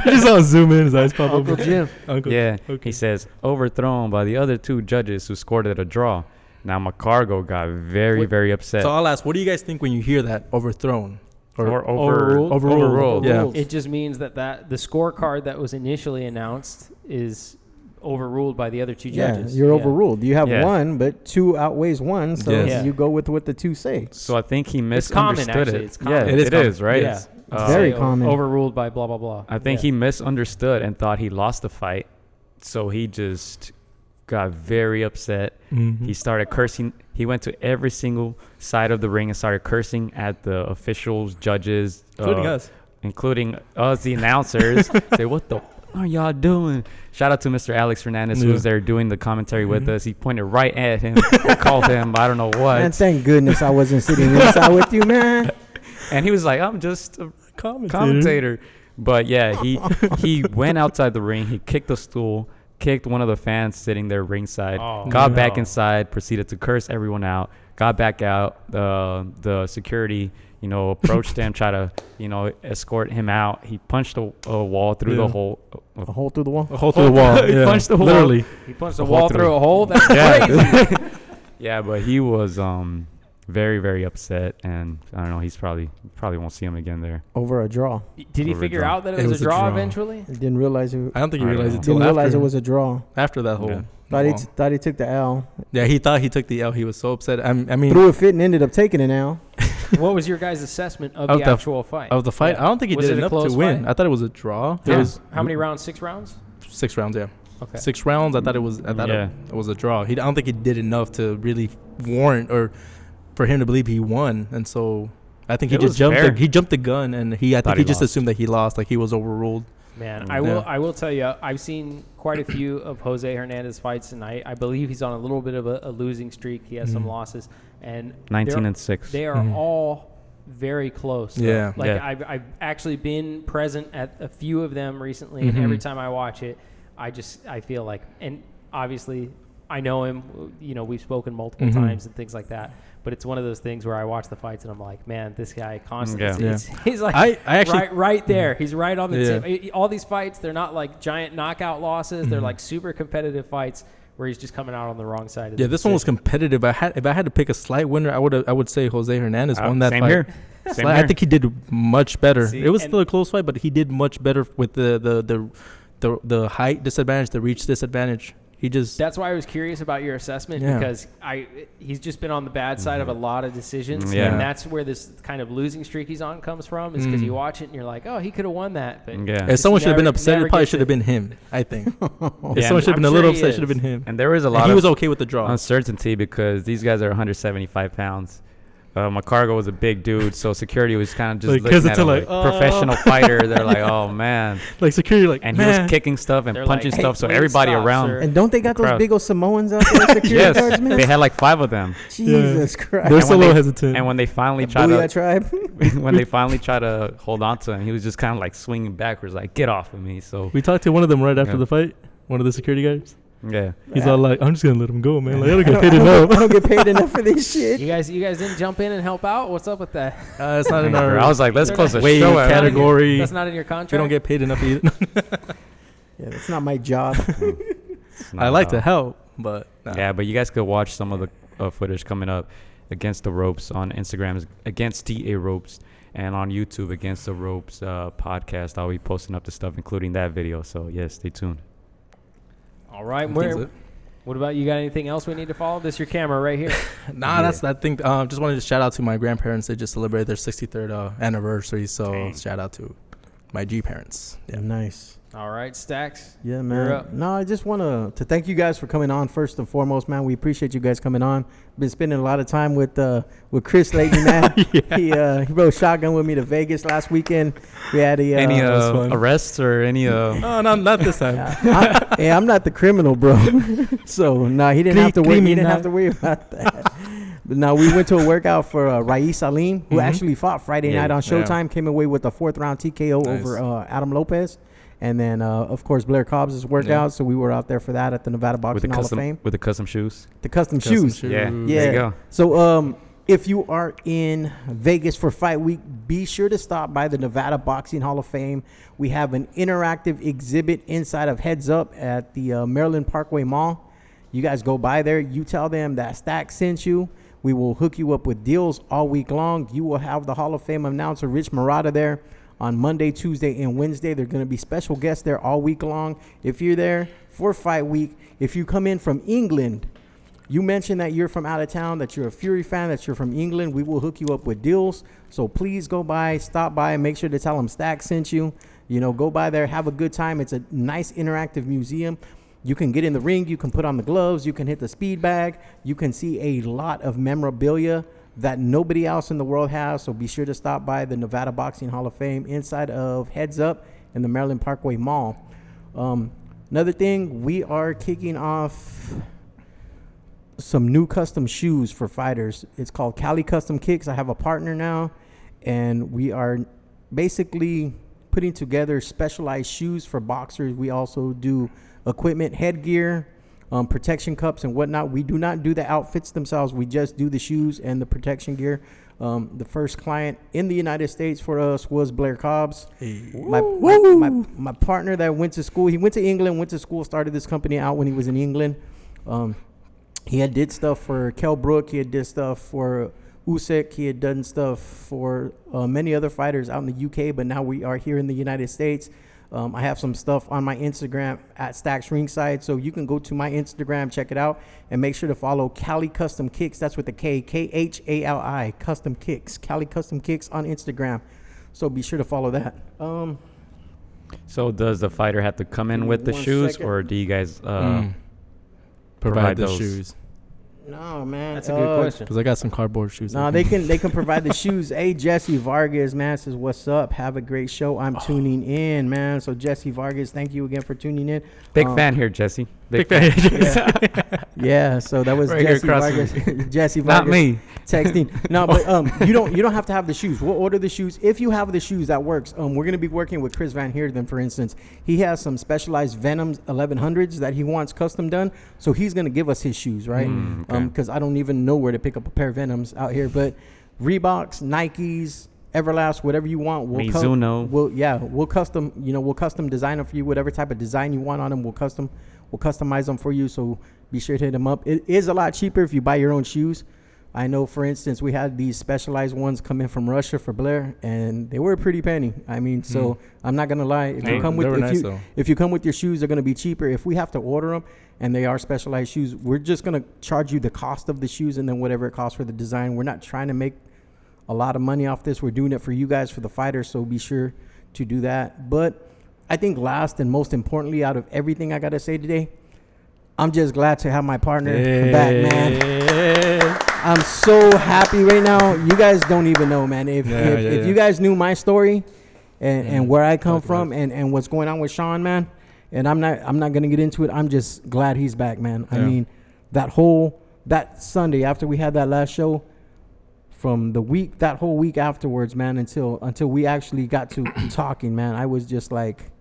Just all zoom in, his eyes pop up. Uncle Jim. Yeah, Okay. he says overthrown by the other two judges who scored it a draw. Now Macargo got very upset. So I'll ask, what do you guys think when you hear that overthrown? Or overruled? Overruled. Yeah. It just means that the scorecard that was initially announced is overruled by the other two judges. You're overruled. You have Yeah. one, but two outweighs one, so Yes. you go with what the two say. So I think he It's common, misunderstood actually. it. It's common. Yeah, It is common. right? Yeah. Very Say common. Overruled by blah, blah, blah. I think he misunderstood and thought he lost the fight. So he just got very upset. Mm-hmm. He started cursing. He went to every single side of the ring and started cursing at the officials, judges, Including us. the announcers. Say, what the are y'all doing? Shout out to Mr. Alex Fernandez, who was there doing the commentary with us. He pointed right at him, called him, I don't know what. Man, thank goodness I wasn't sitting inside with you, man. And he was like, I'm just a commentator. But yeah, he went outside the ring. He kicked a stool, kicked one of the fans sitting there ringside, got back inside, proceeded to curse everyone out, got back out. The security, approached him, tried to, escort him out. He punched a wall through the hole. A hole through the wall. A hole through the wall. He punched the wall. Literally. He punched a wall through a hole? That's crazy. Yeah, but he was very upset, and I don't know. He's probably won't see him again there. Over a draw. Did he figure out that it was a draw eventually? He didn't realize it. I don't think he realized it Didn't until realize after. it was a draw. After that whole. Yeah. Thought he took the L. Yeah, he thought he took the L. He was so upset. I mean, Threw a fit and ended up taking an L. What was your guys' assessment of Of the the- actual fight? of the fight, Yeah. I don't think he Was did it a enough to close win. fight? I thought it was a draw. Yeah. It was How many rounds? 6 rounds? 6 rounds. Yeah, Okay. 6 rounds. I thought it was. I thought it was a draw. I don't think he did enough to really warrant or for him to believe he won. And so I think he It just was jumped. fair. He jumped the gun, and I think Thought he he just lost. assumed that he lost, like he was overruled. Man, Yeah. I will tell you, I've seen quite a few of Jose Hernandez fights, and I believe he's on a little bit of a losing streak. He has some losses, and 19-6. they are all very close. though. Yeah. Like Yeah. I've actually been present at a few of them recently, and every time I watch it, I feel like, and obviously I know him. We've spoken multiple times and things like that. But it's one of those things where I watch the fights and I'm like, man, this guy constantly. Yeah. He's like I actually right there. He's right on the Yeah. tip. All these fights, they're not like giant knockout losses. They're like super competitive fights where he's just coming out on the wrong side of the this one was decision. competitive. If I had to pick a slight winner, I would say Jose Hernandez won that Same fight. here. Same Slight- I here. think he did much better. See, It was and- still a close fight, but he did much better with the height disadvantage, the reach disadvantage. He just That's why I was curious about your assessment Yeah. because he's just been on the bad side of a lot of decisions, Yeah. and that's where this kind of losing streak he's on comes from. Is because you watch it and you're like, oh, he could have won that, but Yeah. if someone should have been never- upset, never it probably gets should have it. been him. I think if Yeah, someone should have I'm been a sure little he upset, it is. should have been him. And there was a And lot he of was okay with the draw. uncertainty because these guys are 175 pounds. Macargo was a big dude, so security was kind of just Like, looking at hesitant, him like, like professional fighter. They're like, oh man, Like security, like and he man. was kicking stuff and They're punching like, stuff. So "Hey, everybody stop, around, sir." And don't they got those Crowd. big old Samoans out there, security yes, guards, man? they had like 5 of them. Jesus Christ. They're And still a when little they- hesitant. And when they finally tried Booyah to, tribe. when they finally tried to hold on to him, he was just kind of like swinging backwards, like get off of me. So We talked to one of them right after Yeah. the fight. One of the security guards. Yeah. He's all like, I'm just gonna let him go, man. Like, I don't get paid enough. I don't get paid enough for this shit. You guys didn't jump in and help out? What's up with that? It's not in our. I was like, let's close the wage show out. category. That's not in your contract? We don't get paid enough either. Yeah, that's not my job. I like to help, but nah. Yeah, but you guys could watch some of the footage coming up against the ropes on Instagram, against TA Ropes, and on YouTube against the ropes podcast. I'll be posting up the stuff, including that video. So yeah, stay tuned. All right, what about you? Got anything else we need to follow? This is your camera right here. Nah, that's that thing. Just wanted to shout out to my grandparents. They just celebrated their 63rd anniversary. So shout out to my G parents. Yeah, nice. All right, Stacks. Yeah, man. No, I just want to thank you guys for coming on first and foremost, man. We appreciate you guys coming on. Been spending a lot of time with Chris lately, man. He rode shotgun with me to Vegas last weekend. We had any arrests or any No, not this time. I'm not the criminal, bro. So he didn't have to worry. He didn't have to worry about that. But now we went to a workout for Rais Salim, who actually fought Friday night on Showtime. Came away with a 4th round TKO over Adam Lopez. And then, of course, Blair Cobbs' workout. Yeah. So we were out there for that at the Nevada Boxing Hall of Fame. With the custom shoes. The custom shoes. Yeah. There you go. So if you are in Vegas for Fight Week, be sure to stop by the Nevada Boxing Hall of Fame. We have an interactive exhibit inside of Heads Up at the Maryland Parkway Mall. You guys go by there. You tell them that Stack sent you. We will hook you up with deals all week long. You will have the Hall of Fame announcer, Rich Murata, there. On Monday, Tuesday, and Wednesday, there are going to be special guests there all week long. If you're there for Fight Week, if you come in from England, you mention that you're from out of town, that you're a Fury fan, that you're from England, we will hook you up with deals. So please go by, stop by, and make sure to tell them Stack sent you. Go by there, have a good time. It's a nice interactive museum. You can get in the ring, you can put on the gloves, you can hit the speed bag, you can see a lot of memorabilia that nobody else in the world has. So be sure to stop by the Nevada Boxing Hall of Fame inside of Heads Up in the Maryland Parkway Mall. Another thing, we are kicking off some new custom shoes for fighters. It's called Cali Custom Kicks. I have a partner now, and we are basically putting together specialized shoes for boxers. We also do equipment, headgear, protection cups and whatnot. We do not do the outfits themselves. We just do the shoes and the protection gear. The first client in the United States for us was Blair Cobbs. Hey. My partner that went to school. He went to England, went to school, started this company out when he was in England. He had did stuff for Kell Brook. He had did stuff for Usyk. He had done stuff for many other fighters out in the UK, but now we are here in the United States. I have some stuff on my Instagram at Stacks Ringside, so you can go to my Instagram, check it out, and make sure to follow Cali Custom Kicks. That's with the K, Khali, Custom Kicks, Cali Custom Kicks on Instagram. So be sure to follow that. So does the fighter have to come in with the shoes, or do you guys provide the those shoes? No, man. That's a good question. Because I got some cardboard shoes. No, they can provide the shoes. Hey, Jesse Vargas, man, says, what's up? Have a great show. I'm tuning in, man. So, Jesse Vargas, thank you again for tuning in. Big fan here, Jesse. Big fan. Yeah, so that was right Jesse Vargas. Jesse Vargas. Not me. Texting. No, but you don't have to have the shoes. We'll order the shoes. If you have the shoes, that works. We're gonna be working with Chris Van Heerden, for instance. He has some specialized Venoms 1100s that he wants custom done. So he's gonna give us his shoes, right? Because I don't even know where to pick up a pair of Venoms out here. But Reeboks, Nikes, Everlast, whatever you want. Mizuno. We'll custom. We'll custom design them for you. Whatever type of design you want on them, we'll customize them for you. So be sure to hit them up. It is a lot cheaper if you buy your own shoes. I know, for instance, we had these specialized ones come in from Russia for Blair, and they were a pretty penny. I mean, so I'm not gonna lie. If you come with your shoes, they're gonna be cheaper. If we have to order them and they are specialized shoes, we're just gonna charge you the cost of the shoes and then whatever it costs for the design. We're not trying to make a lot of money off this. We're doing it for you guys, for the fighters. So be sure to do that. But I think last and most importantly, out of everything I gotta say today, I'm just glad to have my partner back, man. I'm so happy right now. You guys don't even know, man. If you guys knew my story and where I come from and what's going on with Sean, man, and I'm not gonna get into it. I'm just glad he's back, man. I mean, that Sunday after we had that last show, from that whole week afterwards, man, until we actually got to talking, man, I was just like,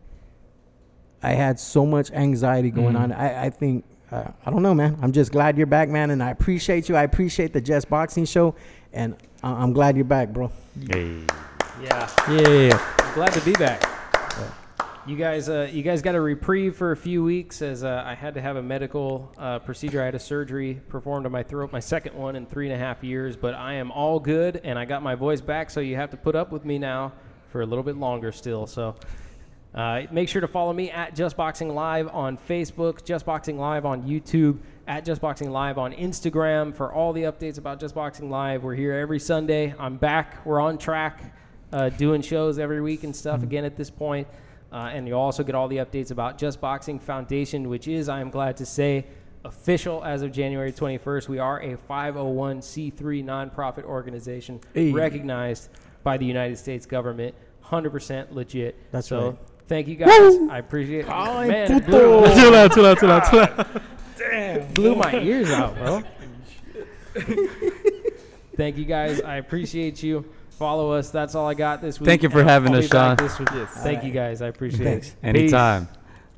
I had so much anxiety going on. I think I don't know, man. I'm just glad you're back, man, and I appreciate you. I appreciate the Just Boxing Show, and I'm glad you're back, bro. Hey. Yeah. Yeah. Glad to be back. You guys got a reprieve for a few weeks as I had to have a medical procedure. I had a surgery performed on my throat, my second one in 3.5 years, but I am all good, and I got my voice back, so you have to put up with me now for a little bit longer still. So make sure to follow me at Just Boxing Live on Facebook, Just Boxing Live on YouTube, at Just Boxing Live on Instagram for all the updates about Just Boxing Live. We're here every Sunday. I'm back. We're on track doing shows every week and stuff again at this point. And you'll also get all the updates about Just Boxing Foundation, which is, I am glad to say, official as of January 21st. We are a 501c3 nonprofit organization recognized by the United States government, 100% legit. That's so, right. Thank you guys. I appreciate it. Man, it Too loud. Damn. Blew my ears out, bro. Thank you guys. I appreciate you. Follow us. That's all I got this week. Thank you for having I'll us, be back Sean. this week. Thank you guys. I appreciate it. Anytime. Peace.